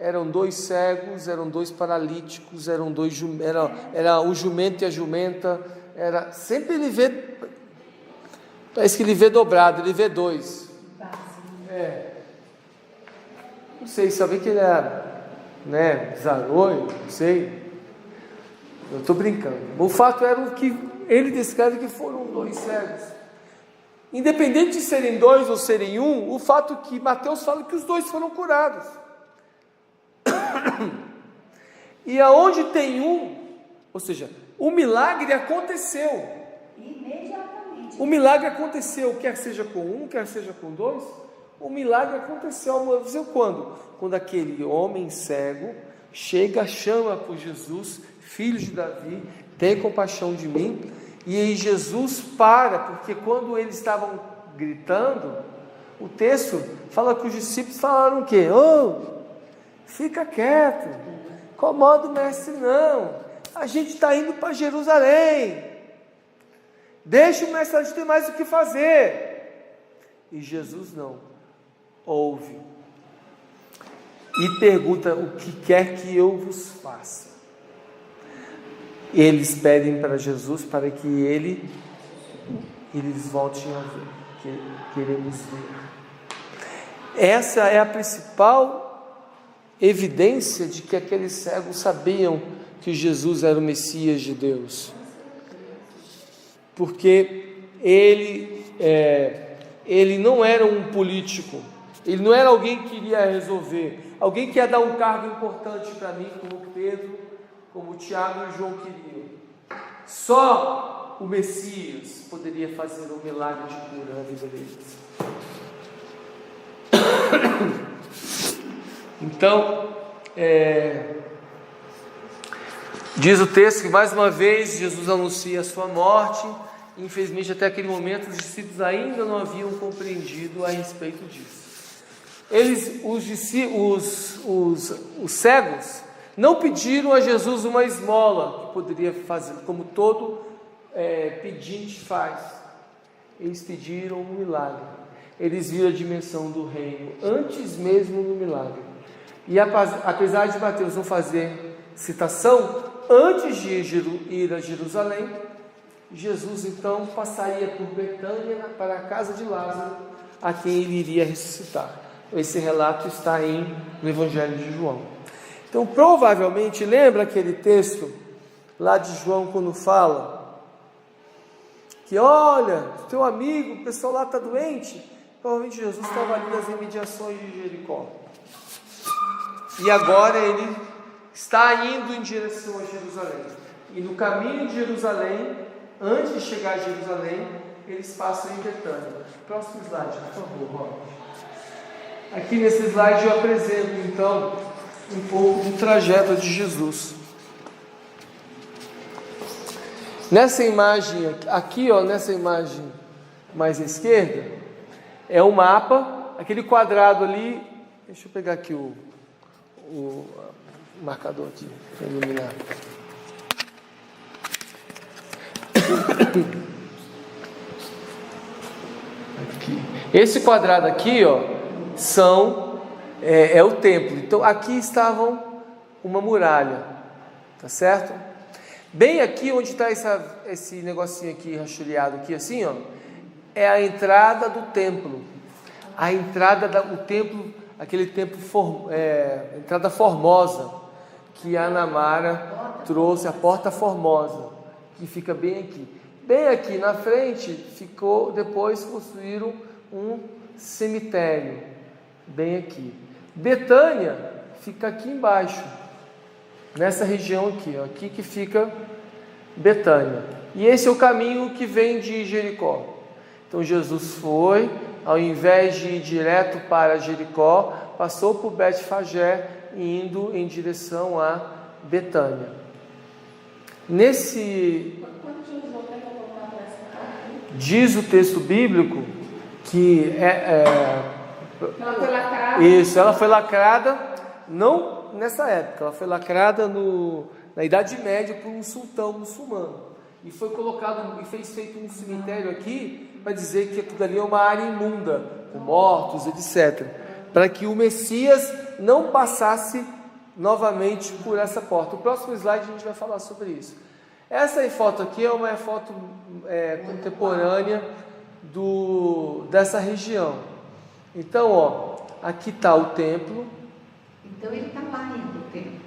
eram 2 cegos, eram 2 paralíticos, eram 2 era o jumento e a jumenta, era sempre ele vê, parece que ele vê dobrado, ele vê 2. Não sei, só que ele era, zaroi, não sei. Eu estou brincando. O fato era o que ele descreve que foram 2 cegos. Independente de serem 2 ou serem 1, o fato que Mateus fala que os 2 foram curados. E aonde tem 1, ou seja, o milagre aconteceu. Imediatamente. O milagre aconteceu, quer seja com 1, quer seja com 2. O milagre aconteceu quando? Quando aquele homem cego chega, chama por Jesus, filho de Davi, tem compaixão de mim, e aí Jesus para, porque quando eles estavam gritando, o texto fala que os discípulos falaram o quê? Fica quieto, incomoda o mestre não, a gente está indo para Jerusalém, deixa o mestre, a gente tem mais o que fazer. E Jesus não, ouve e pergunta: o que quer que eu vos faça? Eles pedem para Jesus para que eles voltem a ver, que queremos ver. Essa é a principal evidência de que aqueles cegos sabiam que Jesus era o Messias de Deus, porque ele não era um político, ele não era alguém que iria resolver, alguém que ia dar um cargo importante para mim, como Pedro, como Tiago e João queriam. Só o Messias poderia fazer um milagre de cura na vida deles. Então, diz o texto que mais uma vez Jesus anuncia a sua morte. Infelizmente, até aquele momento, os discípulos ainda não haviam compreendido a respeito disso. Os cegos não pediram a Jesus uma esmola, que poderia fazer, como todo pedinte faz. Eles pediram um milagre. Eles viram a dimensão do reino antes mesmo do milagre. E apesar de Mateus não fazer citação, antes de ir a Jerusalém, Jesus então passaria por Betânia para a casa de Lázaro, a quem ele iria ressuscitar. Esse relato está no Evangelho de João. Então, provavelmente, lembra aquele texto lá de João, quando fala que, olha, teu amigo, o pessoal lá está doente? Provavelmente Jesus estava ali nas imediações de Jericó. E agora ele está indo em direção a Jerusalém. E no caminho de Jerusalém, antes de chegar a Jerusalém, eles passam em Betânia. Próximo slide, por favor, Robert. Aqui nesse slide eu apresento então um pouco do trajeto de Jesus. Nessa imagem aqui, nessa imagem mais à esquerda, é um mapa, aquele quadrado ali. Deixa eu pegar aqui o marcador aqui para iluminar. Aqui. Esse quadrado aqui, é o templo. Então aqui estavam uma muralha, tá certo? Bem aqui onde está esse negocinho aqui rachulhado aqui assim, é a entrada do templo. A entrada do templo, aquele templo entrada formosa que a Ana Mara trouxe, a porta formosa, que fica bem aqui. Bem aqui na frente depois construíram um cemitério, bem aqui. Betânia fica aqui embaixo, nessa região aqui, aqui que fica Betânia. E esse é o caminho que vem de Jericó. Então Jesus foi, ao invés de ir direto para Jericó, passou por Betfagé, indo em direção a Betânia. Diz o texto bíblico que Ela foi lacrada. Isso, ela foi lacrada, não nessa época, ela foi lacrada na Idade Média por um sultão muçulmano. E foi colocado, feito um cemitério aqui, para dizer que aquilo ali é uma área imunda, com mortos, etc. para que o Messias não passasse novamente por essa porta. O próximo slide a gente vai falar sobre isso. Essa foto aqui é uma foto contemporânea dessa região. Então, ó, aqui está o templo. Então ele está lá ainda, o templo.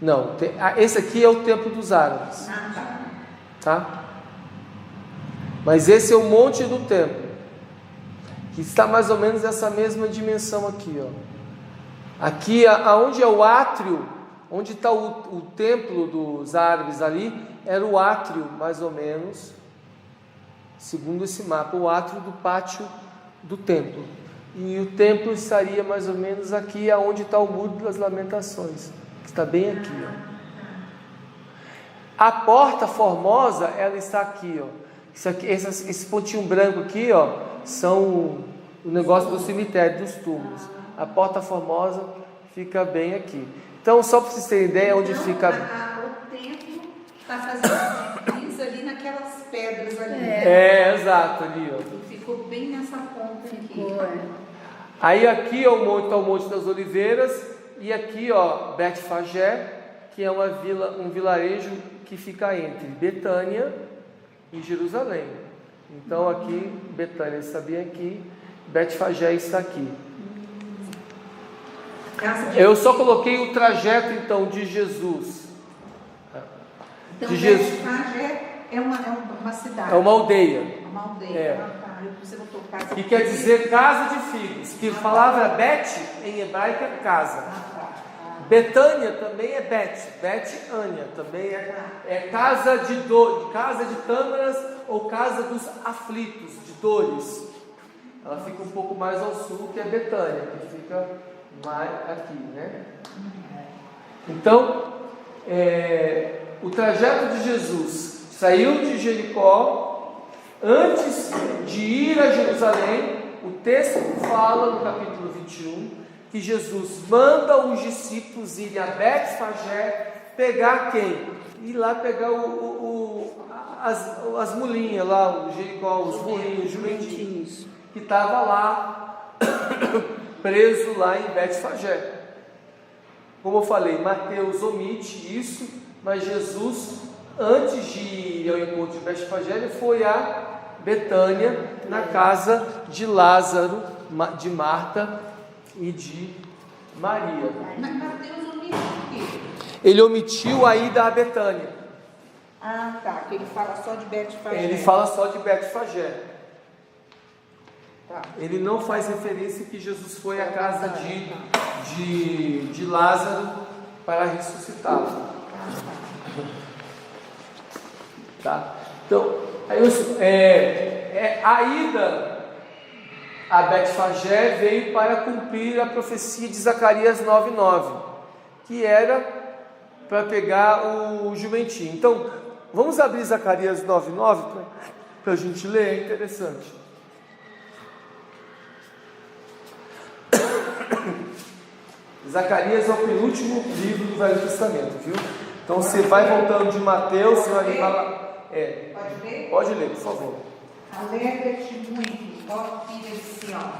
Não, esse aqui é o templo dos árabes. Tá? Mas esse é o monte do templo, que está mais ou menos nessa mesma dimensão aqui, ó. Aqui, aonde é o átrio, onde está o templo dos árabes ali, era o átrio, mais ou menos, segundo esse mapa, o átrio do pátio do templo. E o templo estaria mais ou menos aqui, aonde está o Muro das Lamentações, que está bem aqui, ó. A porta formosa, ela está aqui, ó. Isso aqui, esse pontinho branco aqui, ó, são o negócio do cemitério, dos túmulos. A porta formosa fica bem aqui. Então, só para vocês terem ideia onde fica. O templo está fazendo isso ali naquelas pedras ali. Exato, ali, ó. E ficou bem nessa ponta aqui. Aí aqui ó, está o Monte das Oliveiras, e aqui, ó, Betfagé, que é um vilarejo que fica entre Betânia e Jerusalém. Então aqui, Betânia está bem aqui, Betfagé está aqui. Eu só coloquei o trajeto então de Jesus. Então, de Jesus. Betfagé é uma cidade. É uma aldeia. Uma aldeia. Você botou casa. Que quer dizer casa de figos. Que a palavra Bet em hebraico é casa. Betânia também é Bet-Ânia também é casa de tâmaras ou casa dos aflitos, de dores. Ela fica um pouco mais ao sul que é Betânia, que fica mais aqui, né? Então, o trajeto de Jesus saiu de Jericó, antes de ir a Jerusalém. O texto fala no capítulo 21 que Jesus manda os discípulos irem a Betfagé pegar quem? Ir lá pegar as mulinhas lá, o Jericó, os burrinhos, os jumentinhos, que estava lá, preso lá em Betfagé. Como eu falei, Mateus omite isso, mas Jesus, antes de ir ao encontro de Betfagé, ele foi a Betânia, na casa de Lázaro, de Marta e de Maria. Mas Mateus omitiu o quê? Ele omitiu a ida a Betânia. Ah, tá, que ele fala só de Betfagé. Ele fala só de Betfagé. Tá. Ele não faz referência que Jesus foi à casa de Lázaro para ressuscitá-lo. Tá? Então, a ida a Betfagé veio para cumprir a profecia de Zacarias 9:9, que era para pegar o jumentinho. Então, vamos abrir Zacarias 9:9 para a gente ler, é interessante. Zacarias é o penúltimo livro do Velho Testamento, viu? Então você vai voltando de Mateus, você vai falar. Pode ler? Pode ler, por favor. Alegra-te muito, ó filha de Sião.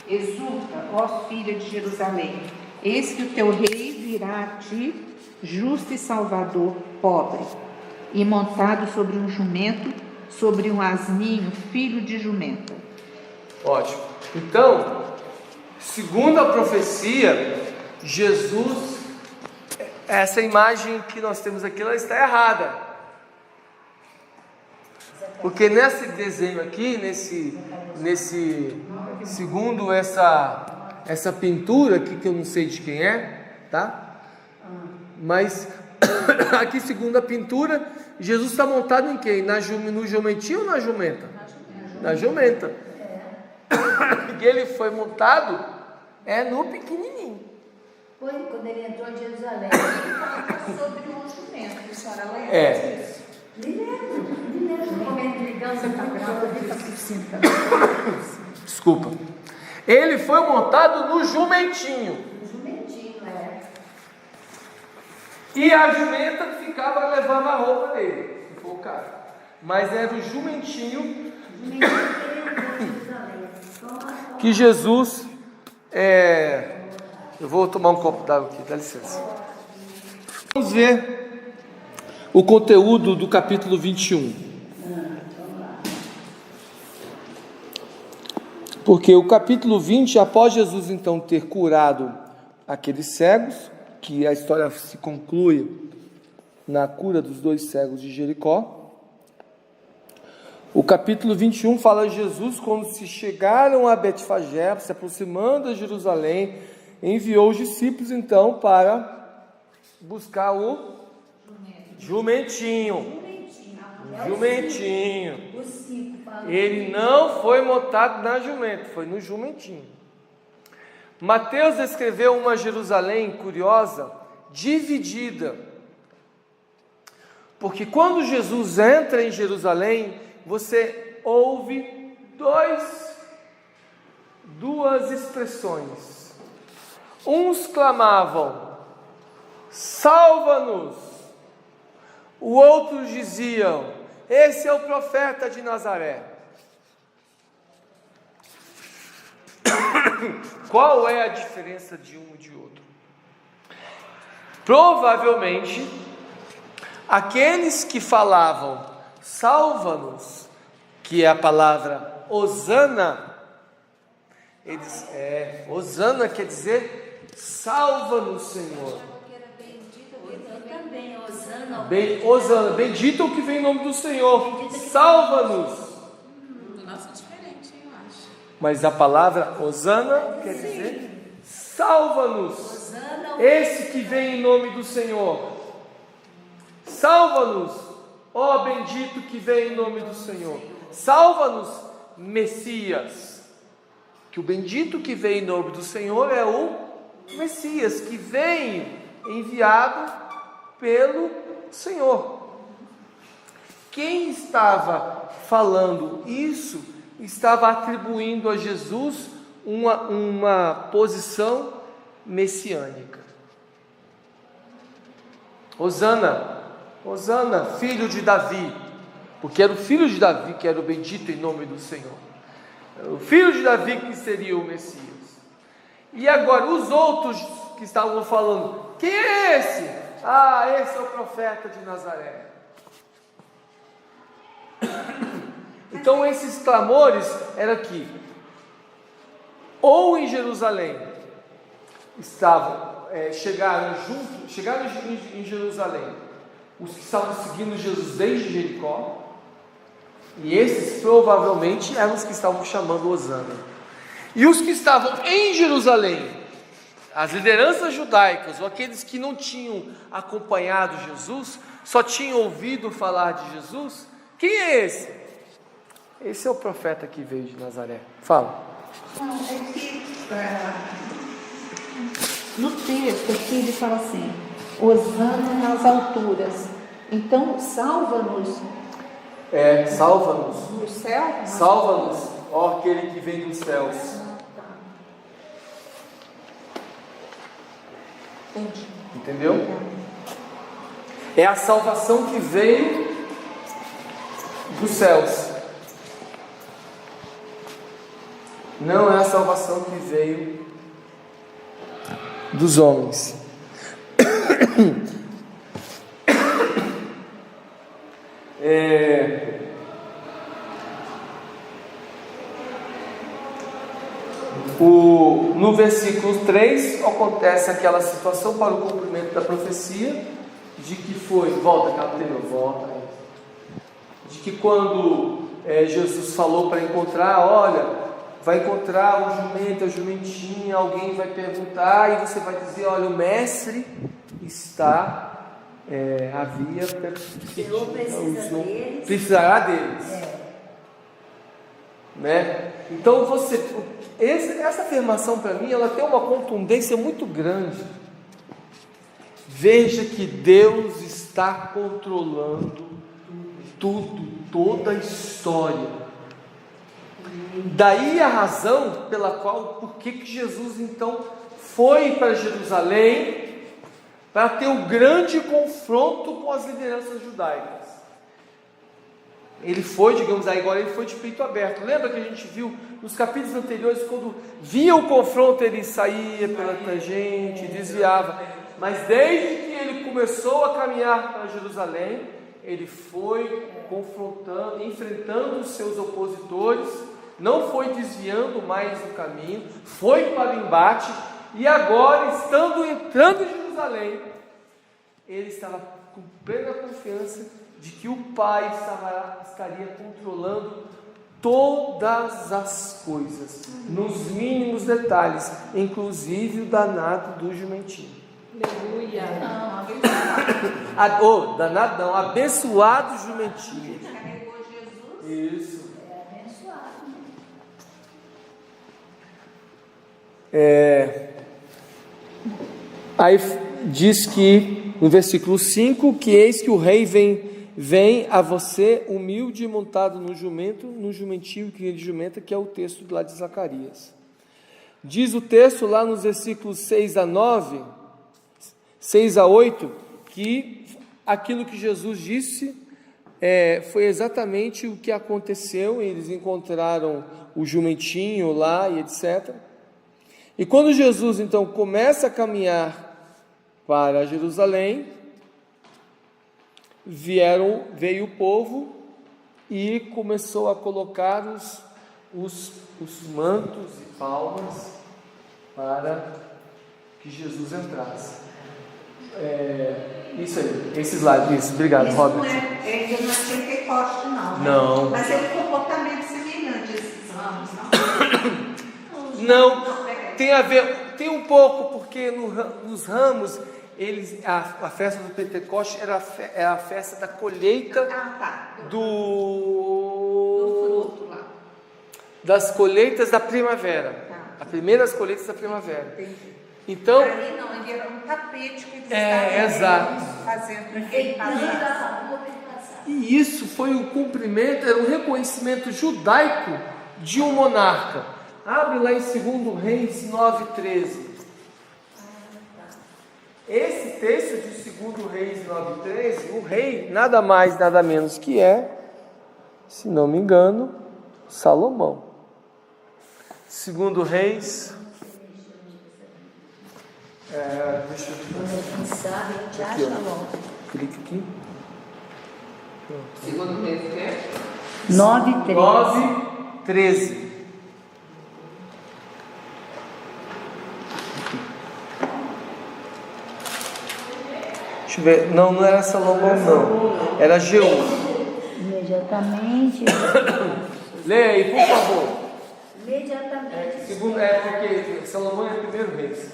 Exulta, ó filha de Jerusalém. Eis que o teu rei virá a ti, justo e salvador, pobre, e montado sobre um jumento, sobre um asninho, filho de jumenta. Ótimo. Então, segundo a profecia, Jesus, essa imagem que nós temos aqui, ela está errada. Porque nesse desenho aqui, segundo essa pintura aqui, que eu não sei de quem é, tá? Mas aqui, segundo a pintura, Jesus está montado em quem? No jumentinho ou na jumenta? Na jumenta. E ele foi montado no pequenininho. Foi quando ele entrou em Jerusalém. Ele fala sobre um jumento, a senhora lembra disso? Me lembro como ele ligando Desculpa. Ele foi montado no jumentinho. jumentinho, E a jumenta ficava, levava a roupa dele, se for o caso. Mas era o jumentinho que Jesus Eu vou tomar um copo d'água aqui, dá licença. Vamos ver o conteúdo do capítulo 21. Porque o capítulo 20, após Jesus então ter curado aqueles cegos, que a história se conclui na cura dos 2 cegos de Jericó, o capítulo 21 fala de Jesus quando se chegaram a Betfagé, se aproximando de Jerusalém, enviou os discípulos então para buscar o jumentinho. Ele não foi montado na jumenta, foi no jumentinho. Mateus descreveu uma Jerusalém curiosa, dividida. Porque quando Jesus entra em Jerusalém, você ouve duas expressões. Uns clamavam, salva-nos. O outros diziam, esse é o profeta de Nazaré. Qual é a diferença de um e de outro? Provavelmente, aqueles que falavam, salva-nos, que é a palavra Hosana, Hosana quer dizer, salva-nos, Senhor. Hosana, bendito o que vem em nome do Senhor, salva-nos. Nossa, diferente, eu acho. Mas a palavra Hosana quer dizer, salva-nos, esse que vem em nome do Senhor, salva-nos, ó bendito que vem em nome do Senhor, salva-nos, Messias, que o bendito que vem em nome do Senhor é o Messias, que vem enviado pelo Senhor. Quem estava falando isso, estava atribuindo a Jesus uma posição messiânica. Hosana, Hosana, filho de Davi, porque era o filho de Davi que era o bendito em nome do Senhor. O filho de Davi que seria o Messias. E agora os outros que estavam falando, quem é esse? Esse é o profeta de Nazaré. Então esses clamores eram aqui, ou em Jerusalém, chegaram em Jerusalém, os que estavam seguindo Jesus desde Jericó, e esses provavelmente eram os que estavam chamando Hosana. E os que estavam em Jerusalém, as lideranças judaicas, ou aqueles que não tinham acompanhado Jesus, só tinham ouvido falar de Jesus, quem é esse? Esse é o profeta que veio de Nazaré. Fala. Não, é que no texto aqui ele fala assim, Hosana nas alturas. Então, salva-nos. Salva-nos. No céu? Salva-nos, ó aquele que vem dos céus. Entendi. Entendeu? É a salvação que veio dos céus. Não é a salvação que veio dos homens. No versículo 3 acontece aquela situação para o cumprimento da profecia de que foi, de que quando Jesus falou para encontrar, olha, vai encontrar o jumento, a jumentinha, alguém vai perguntar e você vai dizer, olha, o mestre está precisará deles. Né? Então essa afirmação para mim, ela tem uma contundência muito grande. Veja que Deus está controlando tudo, toda a história. Daí a razão por que Jesus então foi para Jerusalém, para ter um grande confronto com as lideranças judaicas. Ele foi, agora ele foi de peito aberto. Lembra que a gente viu nos capítulos anteriores, quando via o confronto, ele saía pela tangente, desviava. Mas desde que ele começou a caminhar para Jerusalém, ele foi confrontando, enfrentando os seus opositores, não foi desviando mais do caminho, foi para o embate, e agora, entrando em Jerusalém, ele estava com plena confiança de que o Pai estaria controlando todas as coisas, nos mínimos detalhes, inclusive o danado do jumentinho. Aleluia. Danado não, abençoado jumentinho. Carregou Jesus. Isso. É abençoado. Aí diz que no versículo 5 que eis que o rei vem a você humilde e montado no jumento, no jumentinho que ele jumenta, que é o texto lá de Zacarias. Diz o texto lá nos versículos 6 a 9, 6 a 8, que aquilo que Jesus disse foi exatamente o que aconteceu. Eles encontraram o jumentinho lá e etc. E quando Jesus então começa a caminhar para Jerusalém, veio o povo e começou a colocar os mantos e palmas para que Jesus entrasse. Isso aí, esses lados, isso, obrigado, Isso Robert. não ainda não é Pentecoste, não. Não. Mas é um comportamento semelhante a esses ramos, não? Não, tem a ver, tem um pouco, porque nos ramos, a festa do Pentecoste era a festa da colheita Do fruto lá. das colheitas da primavera, Tá. as primeiras colheitas da primavera. Entendi. Então, Ali não, ele era um tapete que eles exato. fazendo para que ele passasse. e isso foi um cumprimento, era um reconhecimento judaico de um monarca. Abre lá em 2 Reis 9:13. Esse texto de 2 Reis 9:13, o rei nada mais, nada menos que se não me engano, Salomão. 2 Reis. Deixa eu aqui, ó. Clique aqui. Segundo Reis, o quê? 9:13. Deixa eu ver. Não era Salomão, não. Era Jeú. Imediatamente. Leia aí, por favor. Imediatamente. Porque Salomão é o primeiro reis.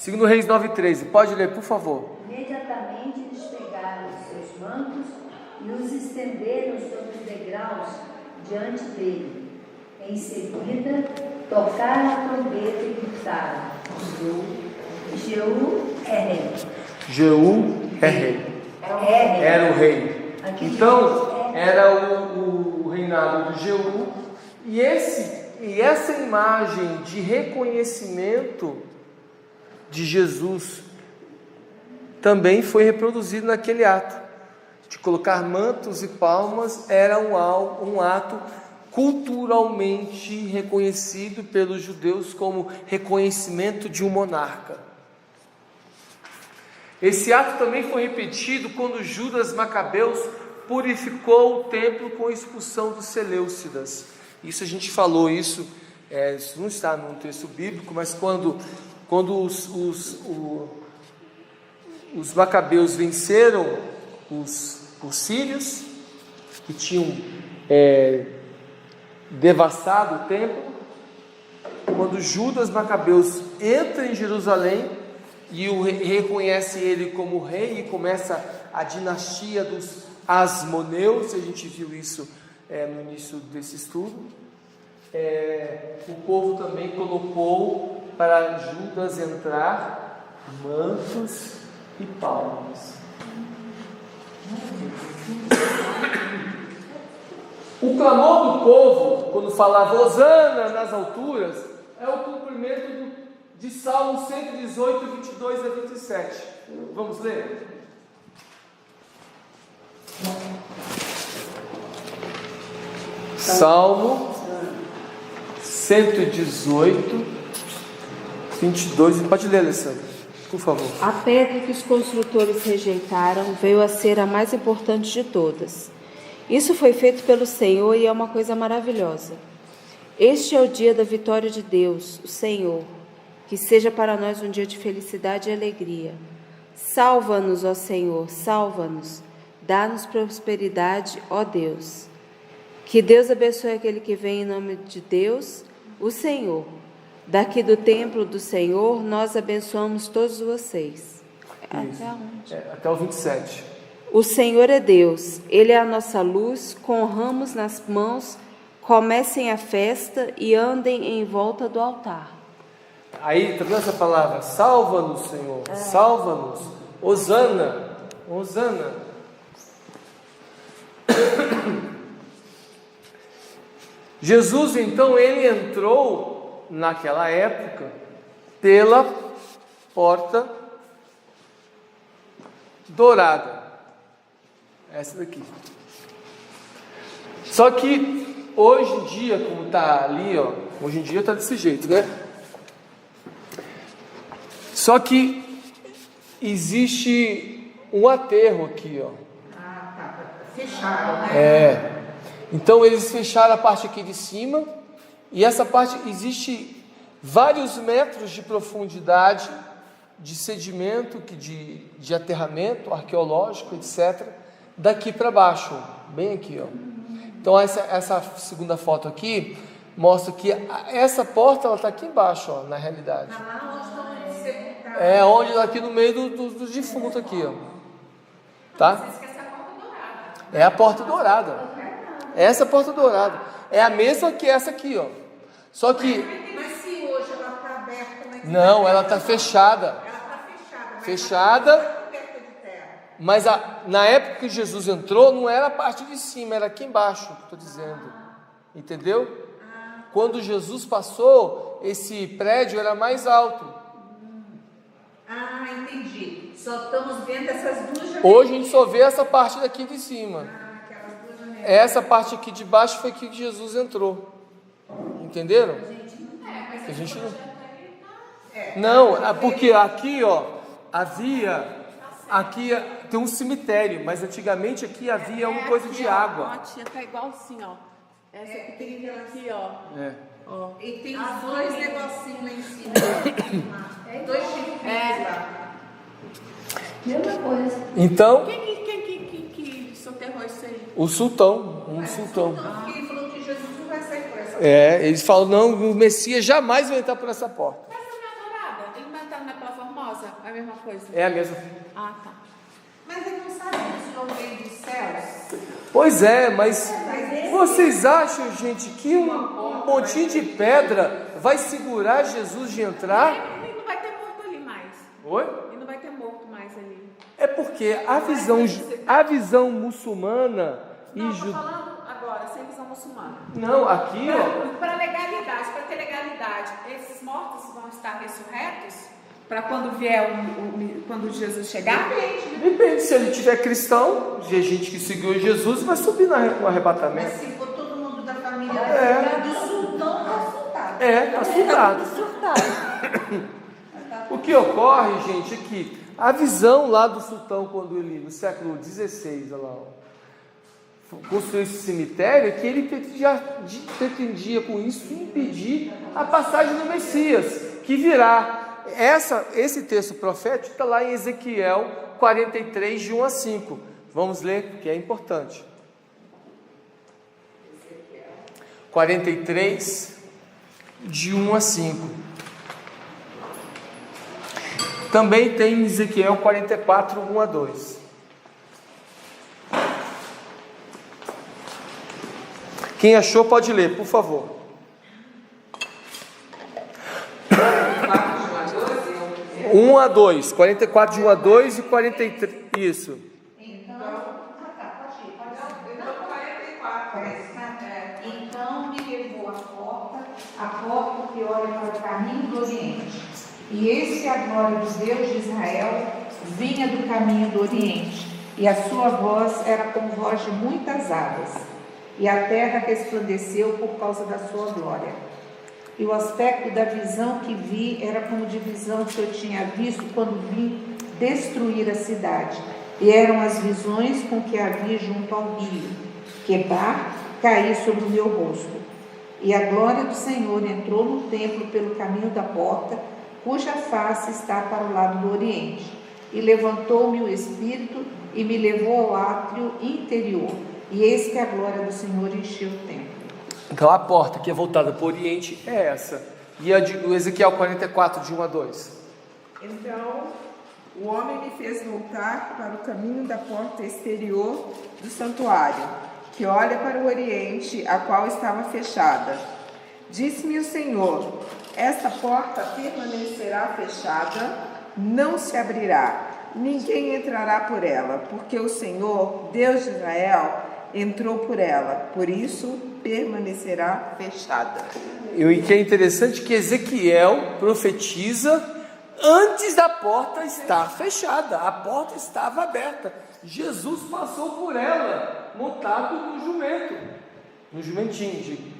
2 Reis 9:13. Pode ler, por favor. Imediatamente eles pegaram os seus mantos e os estenderam sobre os degraus diante dele. Em seguida, tocaram a trombeta e gritaram: Jeú é rei. Jeú é rei. Era o rei. Então, era o reinado de Jeú. E essa imagem de reconhecimento de Jesus também foi reproduzido naquele ato de colocar mantos e palmas. Era um ato culturalmente reconhecido pelos judeus como reconhecimento de um monarca. Esse ato também foi repetido quando Judas Macabeus purificou o templo com a expulsão dos Seleucidas. Isso a gente falou, isso não está no texto bíblico, mas quando os Macabeus venceram os sírios, que tinham devastado o templo, quando Judas Macabeus entra em Jerusalém e reconhece ele como rei, e começa a dinastia dos Asmoneus, a gente viu isso no início desse estudo. O povo também colocou para Judas entrar mantos e palmas. O clamor do povo, quando falava Hosana nas alturas, é o cumprimento de Salmo 118, 22 a 27. Vamos ler? Salmo 118, 22. Pode ler, Alessandra, por favor. A pedra que os construtores rejeitaram veio a ser a mais importante de todas. Isso foi feito pelo Senhor e é uma coisa maravilhosa. Este é o dia da vitória de Deus, o Senhor. Que seja para nós um dia de felicidade e alegria. Salva-nos, ó Senhor, salva-nos. Dá-nos prosperidade, ó Deus. Que Deus abençoe aquele que vem em nome de Deus, o Senhor. Daqui do templo do Senhor, nós abençoamos todos vocês. Até onde? Até o 27. O Senhor é Deus, Ele é a nossa luz, com ramos nas mãos, comecem a festa e andem em volta do altar. Aí, tá vendo essa palavra? Salva-nos, Senhor, salva-nos. Hosana, Hosana. Jesus, então, ele entrou naquela época pela porta dourada. Essa daqui. Só que hoje em dia, como está ali, ó, hoje em dia está desse jeito, né? Só que existe um aterro aqui, ó. Ah, tá. Fecharam, né? É. Então eles fecharam a parte aqui de cima e essa parte existe vários metros de profundidade de sedimento, de aterramento arqueológico, etc. Daqui para baixo, bem aqui, ó. Então essa segunda foto aqui mostra que essa porta ela está aqui embaixo, ó, na realidade. Lá onde estão sepultados. É onde aqui no meio do defunto aqui, ó. Tá? É a porta dourada. Essa porta dourada é a mesma que essa aqui, ó. Só que Mas se hoje ela está aberta, como é que não, ela está fechada. ela está fechada, mas Fechada. ela está coberta de terra. Mas na época que Jesus entrou, não era a parte de cima, era aqui embaixo, que estou dizendo. Entendeu? Quando Jesus passou, esse prédio era mais alto. Ah, entendi. Só estamos vendo essas duas janelas. Hoje a gente só vê essa parte daqui de cima. Aquelas duas janelas. Essa parte aqui de baixo foi aqui que Jesus entrou. Entenderam? A gente não. Não, porque aqui, ó, aqui tem um cemitério, mas antigamente aqui havia uma coisa de água. Ó, tia, tá igual assim, ó. Essa pequenininha aqui, ó. É. Ó. E tem os dois negocinhos lá em cima. Dois chifres lá. Mesma coisa. Então, Quem soterrou isso aí? o sultão, um sultão. Não, porque ele falou que Jesus não vai sair por essa É, eles falam, não, o Messias jamais vai entrar por essa porta. Mas não é dourada? Ele vai entrar na Pela Formosa? É a mesma coisa? É a mesma. Ah, tá. Mas ele não sabe que o Senhor veio dos céus. Pois é, mas vocês acham, gente, que um montinho de pedra vai segurar Jesus de entrar? E não vai ter morto ali mais. Oi? E não vai ter morto mais ali. É porque a visão muçulmana e Não, tô judaica. falando agora, sem visão muçulmana. Não, aqui, ó. Para legalidade, para ter legalidade, esses mortos vão estar ressurretos? Para quando vier quando Jesus chegar? Depende, se ele tiver cristão, de gente que seguiu Jesus, vai subir no arrebatamento. Mas se for todo mundo da família Do sultão está surtado. Tá surtado. O que ocorre, gente, é que a visão lá do sultão, quando ele, no século XVI, olha lá, ó, construiu esse cemitério, é que ele pretendia com isso impedir a passagem do Messias, que virá. Esse texto profético está lá em Ezequiel 43, de 1 a 5. Vamos ler, porque é importante. 43, de 1 a 5. Também tem em Ezequiel 44, 1 a 2. Quem achou pode ler, por favor. 1 a 2, 44 de 1 a 2 e 43, isso. Então me levou a porta que olha para o caminho do Oriente. E eis que a glória do Deus de Israel vinha do caminho do Oriente, e a sua voz era como voz de muitas águas, e a terra resplandeceu por causa da sua glória. E o aspecto da visão que vi era como de visão que eu tinha visto quando vim destruir a cidade. E eram as visões com que havia junto ao rio. Quebar caía sobre o meu rosto. E a glória do Senhor entrou no templo pelo caminho da porta, cuja face está para o lado do oriente. E levantou-me o Espírito e me levou ao átrio interior. E eis que a glória do Senhor encheu o templo. Então a porta que é voltada para o oriente é essa. E a de Ezequiel 44, de 1 a 2. Então o homem me fez voltar para o caminho da porta exterior do santuário, que olha para o oriente, a qual estava fechada. Disse-me o Senhor: esta porta permanecerá fechada, não se abrirá, ninguém entrará por ela, porque o Senhor, Deus de Israel, entrou por ela, por isso permanecerá fechada. E o que é interessante é que Ezequiel profetiza antes da porta estar fechada. A porta estava aberta. Jesus passou por ela, montado no jumento, no jumentinho, digo.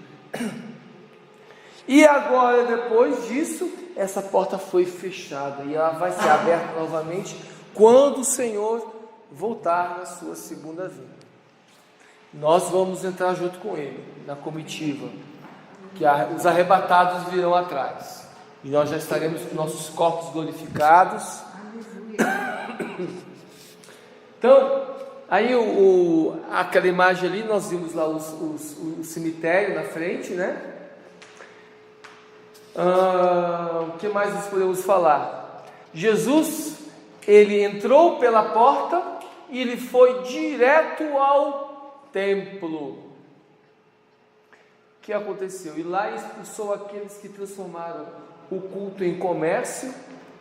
E agora, depois disso, essa porta foi fechada e ela vai ser aberta novamente quando o Senhor voltar na sua segunda vinda. Nós vamos entrar junto com Ele na comitiva, que os arrebatados virão atrás, e nós já estaremos com nossos corpos glorificados. Então, aí aquela imagem ali, nós vimos lá o cemitério na frente, né? O que mais nós podemos falar? Jesus, ele entrou pela porta e ele foi direto ao templo. O que aconteceu? E lá expulsou aqueles que transformaram o culto em comércio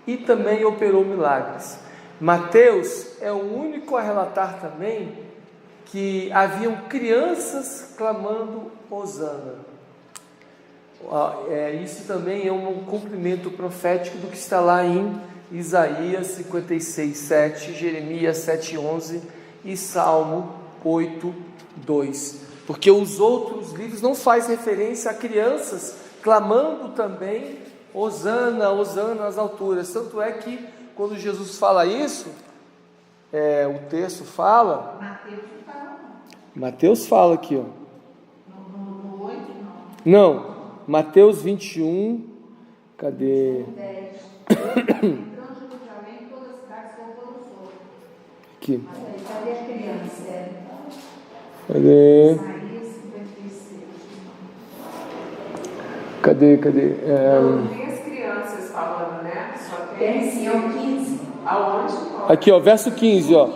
e também operou milagres. Mateus é o único a relatar também que haviam crianças clamando Hosana. Isso também é um cumprimento profético do que está lá em Isaías 56, 7, Jeremias 7, 11 e Salmo 8, 2. Porque os outros livros não fazem referência a crianças clamando também Hosana, Hosana nas alturas. Tanto é que quando Jesus fala isso, o texto fala. Mateus fala aqui, ó. No 8, não. Mateus 21, cadê? Aqui. Cadê a criança? Cadê? Cadê? Não tem as crianças falando, né? Só Tem sim, é o 15. Aonde? Aqui, ó, verso 15, ó.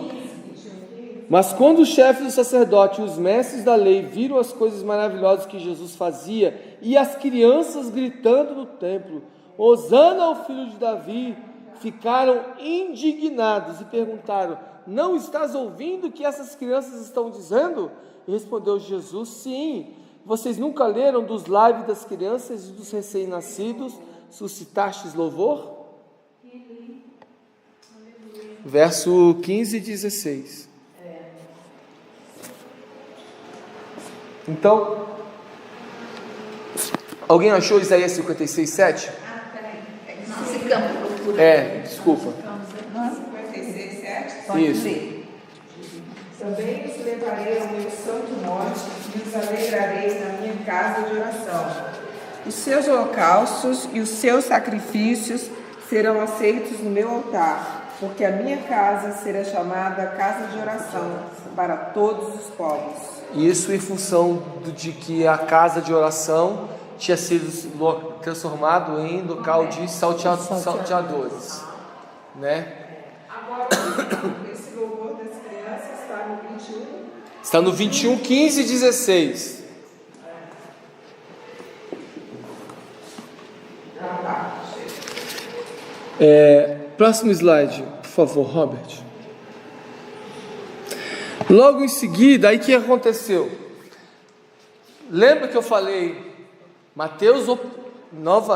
Mas quando os chefes do sacerdote e os mestres da lei viram as coisas maravilhosas que Jesus fazia e as crianças gritando no templo, Hosana ao filho de Davi, ficaram indignados e perguntaram: não estás ouvindo o que essas crianças estão dizendo? E respondeu Jesus: sim. Vocês nunca leram dos lábios das crianças e dos recém-nascidos suscitastes louvor? Verso 15 e 16. Então, alguém achou Isaías 56, 7? Desculpa. 56, 7. Isso. Também os levarei ao meu santo monte e os alegrareis na minha casa de oração. Os seus holocaustos e os seus sacrifícios serão aceitos no meu altar, porque a minha casa será chamada casa de oração para todos os povos. Isso em função de que a casa de oração tinha sido transformado em local de salteadores, né? Agora, esse louvor das crianças está no 21. Está no 21, 15 e 16. Próximo slide, por favor, Robert. Logo em seguida, aí o que aconteceu? Lembra que eu falei, Mateus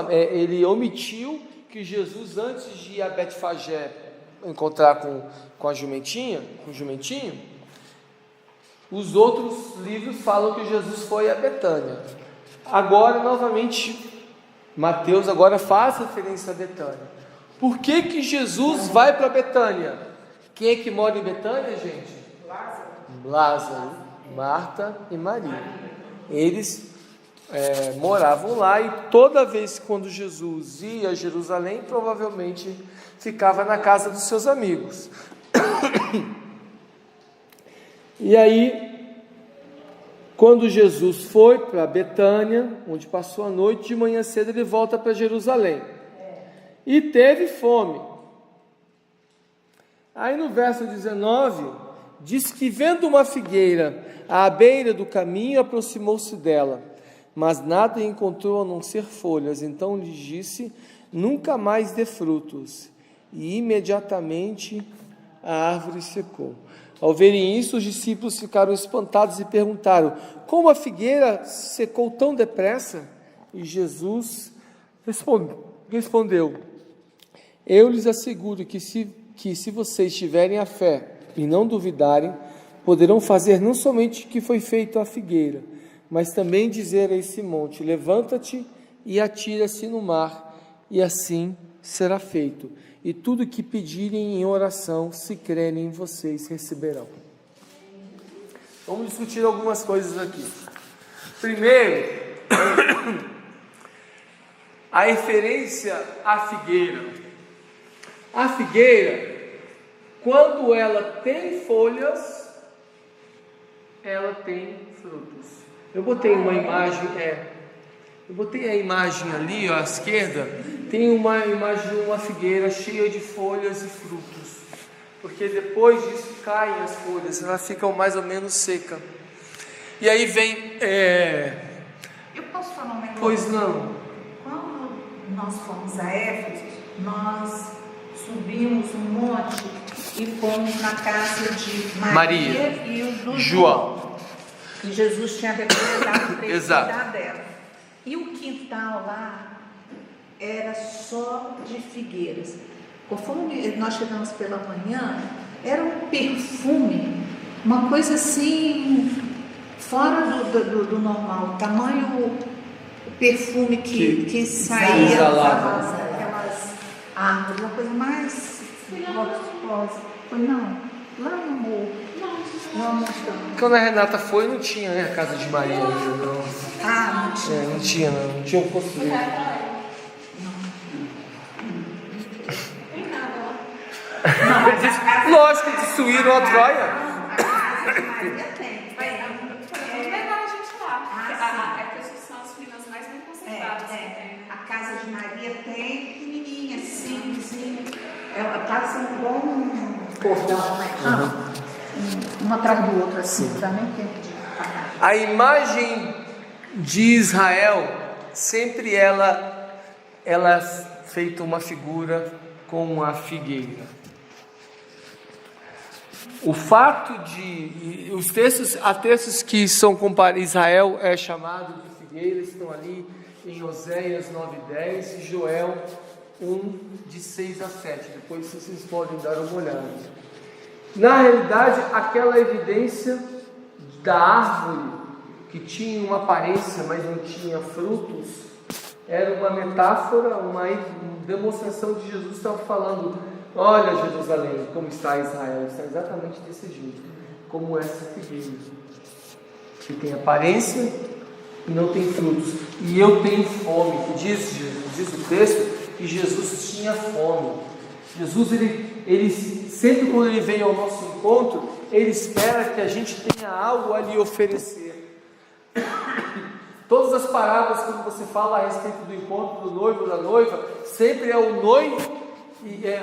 ele omitiu que Jesus, antes de ir a Betfagé encontrar com a jumentinha, com o jumentinho, os outros livros falam que Jesus foi a Betânia. Agora, novamente, Mateus agora faz referência a Betânia. Por que que Jesus vai para Betânia? Quem é que mora em Betânia, gente? Lázaro, Marta e Maria. Eles moravam lá, e toda vez quando Jesus ia a Jerusalém, provavelmente ficava na casa dos seus amigos. E aí, quando Jesus foi para Betânia, onde passou a noite, de manhã cedo ele volta para Jerusalém e teve fome. Aí no verso 19 diz que, vendo uma figueira à beira do caminho, aproximou-se dela, mas nada encontrou a não ser folhas. Então lhe disse: nunca mais dê frutos. E imediatamente a árvore secou. Ao verem isso, os discípulos ficaram espantados e perguntaram: como a figueira secou tão depressa? E Jesus respondeu: eu lhes asseguro que se vocês tiverem a fé e não duvidarem, poderão fazer não somente o que foi feito à figueira, mas também dizer a esse monte: levanta-te e atira-se no mar, e assim será feito. E tudo que pedirem em oração, se crerem em vocês, receberão. Vamos discutir algumas coisas aqui. Primeiro, a referência à figueira. A figueira, quando ela tem folhas, ela tem frutos. Eu botei uma imagem, eu botei a imagem ali, ó, à esquerda. Tem uma imagem de uma figueira cheia de folhas e frutos, porque depois disso caem as folhas, elas ficam mais ou menos secas. E aí vem. Eu posso falar um negócio? Pois não. Quando nós fomos a Éfeso, nós subimos um monte e fomos na casa de Maria e o do João. E Jesus tinha recomendado para ele cuidar dela. E o quintal lá era só de figueiras. Conforme nós chegamos pela manhã, era um perfume, uma coisa assim, fora do normal, tamanho perfume que saía daquelas árvores, uma coisa mais gostosa. Foi não, lá no morro. Não. Quando a Renata foi, não tinha, né, a casa de Maria ainda, não. Ah, não tinha. Não tinha construído. Lógico que destruíram a Troia. A casa de Maria tem. Vamos levar a gente lá. É que essas são as ruínas mais bem conservadas que tem. A casa de Maria tem pequenininha, simplesinha. A casa é igual um cordão, né? Um atrás do outro, assim, não dá nem tempo de parar. A imagem de Israel, sempre ela feita uma figura com a figueira. O fato de há textos que são comparados. Israel é chamado de figueira, estão ali em Oséias 9:10 e Joel 1:6-7. Depois vocês podem dar uma olhada. Na realidade, aquela evidência da árvore que tinha uma aparência, mas não tinha frutos, era uma metáfora, uma demonstração de Jesus estava falando: olha Jerusalém, como está Israel, está exatamente desse jeito, como essa figueira, que tem aparência e não tem frutos. E eu tenho fome, que diz o texto que Jesus tinha fome. Jesus, ele sempre quando ele vem ao nosso encontro, ele espera que a gente tenha algo a lhe oferecer. Todas as parábolas, quando você fala a respeito do encontro do noivo ou da noiva, sempre é o noivo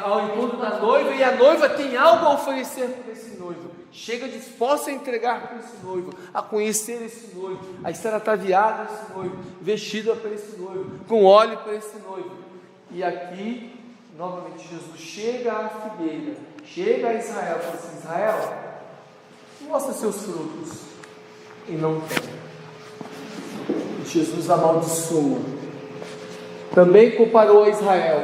ao encontro da noiva, e a noiva tem algo a oferecer para esse noivo. Chega disposta a entregar para esse noivo, a conhecer esse noivo, a estar ataviada para esse noivo, vestida para esse noivo, com óleo para esse noivo. E aqui, novamente, Jesus chega à figueira, chega a Israel, fala assim: Israel, mostra seus frutos. E não tem. Jesus amaldiçoa. Também comparou a Israel.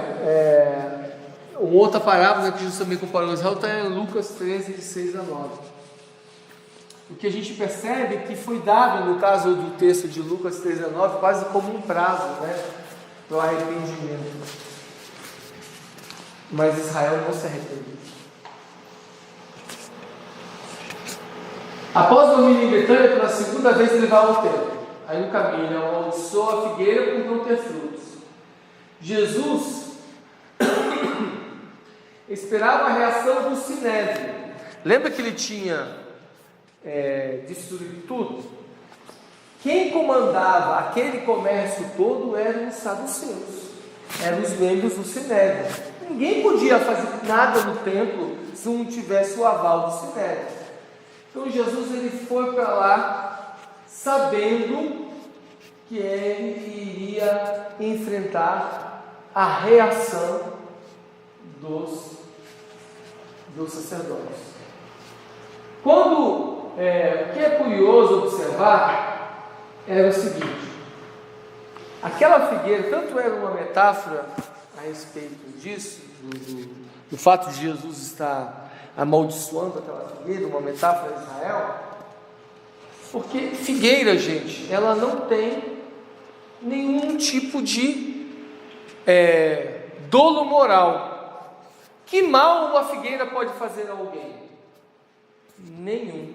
Uma outra parábola que Jesus também comparou a Israel está em Lucas 13, de 6-9. O que a gente percebe que foi dado, no caso do texto de Lucas 13-9, quase como um prazo, né? para o arrependimento. Mas Israel não se arrependeu. Após dormir em Betânia pela segunda vez, ele vai ao templo. Aí no caminho ele amaldiçoa a figueira por não ter frutos. Jesus esperava a reação do Sinédrio. Lembra que ele tinha destruído tudo? Quem comandava aquele comércio todo eram os saduceus, eram os membros do Sinédrio. Ninguém podia fazer nada no templo se não tivesse o aval do Sinédrio. Então Jesus ele foi para lá sabendo que ele iria enfrentar a reação dos sacerdotes. O que é curioso observar era o seguinte: aquela figueira tanto era uma metáfora a respeito disso, do fato de Jesus estar amaldiçoando aquela figueira, uma metáfora de Israel, porque figueira, gente, ela não tem nenhum tipo de dolo moral. Que mal uma figueira pode fazer a alguém? Nenhum.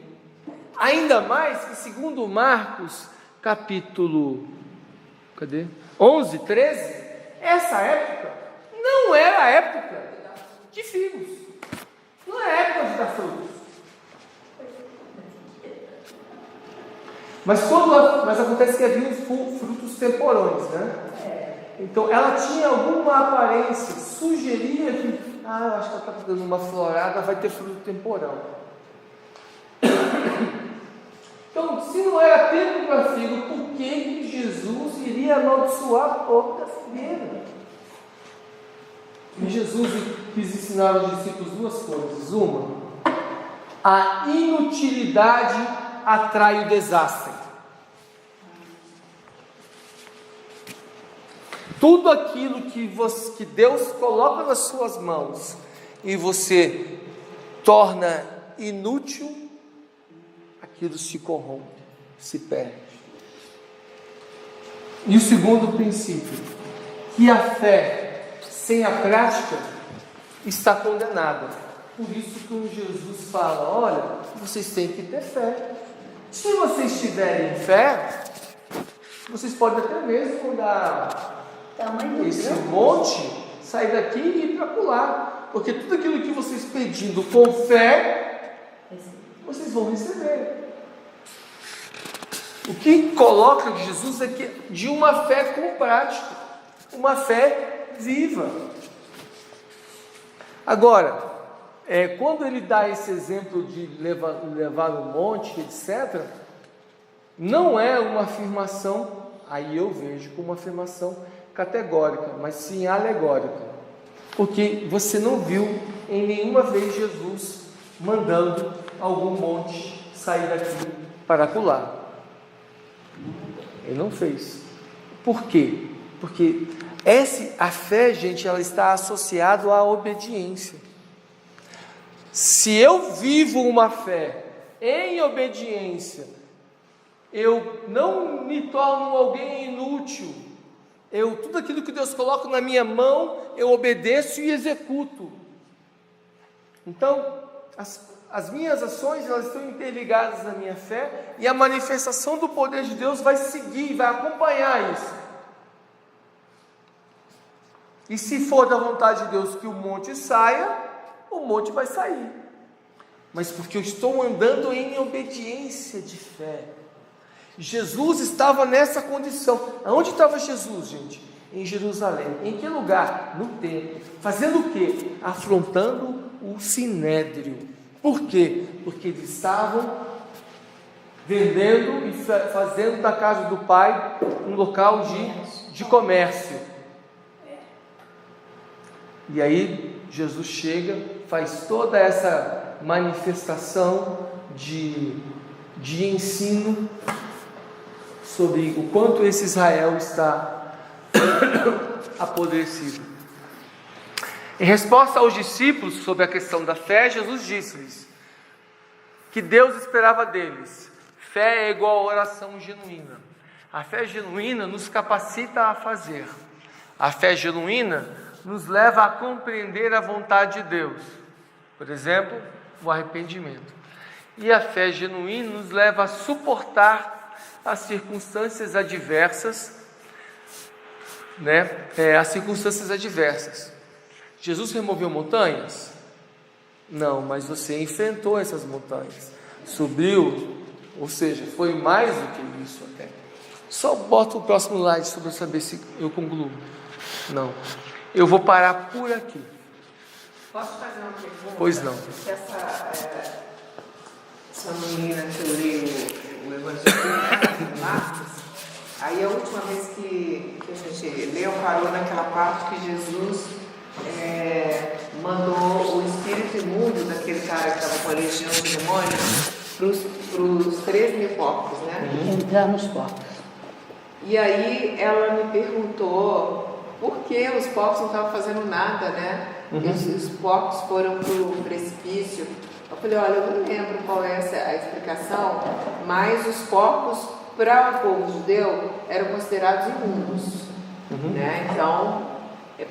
Ainda mais que, segundo Marcos, capítulo 11, 13, essa época não era a época de figos, não é época de dar frutos. Mas acontece que havia frutos temporões, né? Então ela tinha alguma aparência, sugeria que, eu acho que ela está dando uma florada, vai ter fruto temporão. Então, se não era tempo para figo, por que Jesus iria amaldiçoar a porta da figueira? E Jesus quis ensinar aos discípulos duas coisas. Uma, a inutilidade atrai o desastre. Tudo aquilo que Deus coloca nas suas mãos e você torna inútil, aquilo se corrompe, se perde. E o segundo princípio, que a fé sem a prática está condenada. Por isso que Jesus fala: olha, vocês têm que ter fé. Se vocês tiverem fé, vocês podem até mesmo dar esse monte, sair daqui e ir para acolá, porque tudo aquilo que vocês pedindo com fé, vocês vão receber. O que coloca Jesus é que de uma fé com prática, uma fé viva. Agora, quando ele dá esse exemplo de levar no monte, etc., não é uma afirmação, aí eu vejo como uma afirmação categórica, mas sim alegórica, porque você não viu em nenhuma vez Jesus mandando algum monte sair daqui para acolá. Ele não fez. Por quê? Porque a fé, gente, ela está associada à obediência. Se eu vivo uma fé em obediência, eu não me torno alguém inútil. Tudo aquilo que Deus coloca na minha mão, eu obedeço e executo. Então, as minhas ações, elas estão interligadas na minha fé, e a manifestação do poder de Deus vai seguir, vai acompanhar isso. E se for da vontade de Deus que o monte saia, o monte vai sair. Mas porque eu estou andando em obediência de fé. Jesus estava nessa condição. Aonde estava Jesus, gente? Em Jerusalém. Em que lugar? No templo. Fazendo o quê? Afrontando o Sinédrio. Por quê? Porque eles estavam vendendo e fazendo da casa do Pai um local de comércio. E aí Jesus chega, faz toda essa manifestação de ensino sobre o quanto esse Israel está apodrecido. Em resposta aos discípulos sobre a questão da fé, Jesus disse-lhes que Deus esperava deles. Fé é igual a oração genuína. A fé genuína nos capacita a fazer. A fé genuína nos leva a compreender a vontade de Deus. Por exemplo, o arrependimento. E a fé genuína nos leva a suportar as circunstâncias adversas, as circunstâncias adversas. Jesus removeu montanhas? Não, mas você enfrentou essas montanhas, subiu, ou seja, foi mais do que isso até. Só bota o próximo slide para eu saber se eu concluo. Não, eu vou parar por aqui. Posso fazer uma pergunta? Pois não. Essa menina que eu li o Evangelho de Marcos, aí a última vez que a gente leu, parou naquela parte que Jesus mandou o espírito imundo daquele cara que estava com a legião de demônios para os 3.000 porcos, né? Entrar nos porcos. E aí ela me perguntou por que os porcos não estavam fazendo nada, né? Os porcos foram para o precipício. Eu falei, olha, eu não lembro qual é a explicação, mas os porcos, para o povo judeu, eram considerados imundos, né? Então,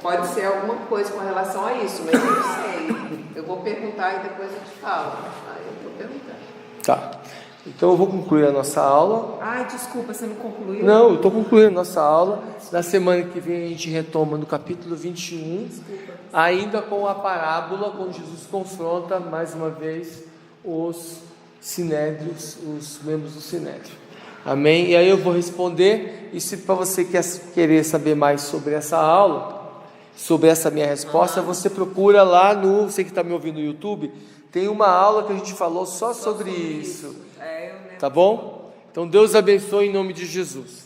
pode ser alguma coisa com relação a isso, mas eu não sei. Eu vou perguntar e depois eu te falo. Aí eu vou perguntar. Tá. Então eu vou concluir a nossa aula. Ai, desculpa, você não concluiu? Não, eu estou concluindo a nossa aula. Na semana que vem a gente retoma no capítulo 21, ainda com a parábola, quando Jesus confronta mais uma vez os sinédrios, os membros do sinédrio. Amém? E aí eu vou responder, e se para você querer saber mais sobre essa aula, sobre essa minha resposta, você procura lá você que está me ouvindo no YouTube, tem uma aula que a gente falou só sobre isso. Tá bom? Então Deus abençoe em nome de Jesus.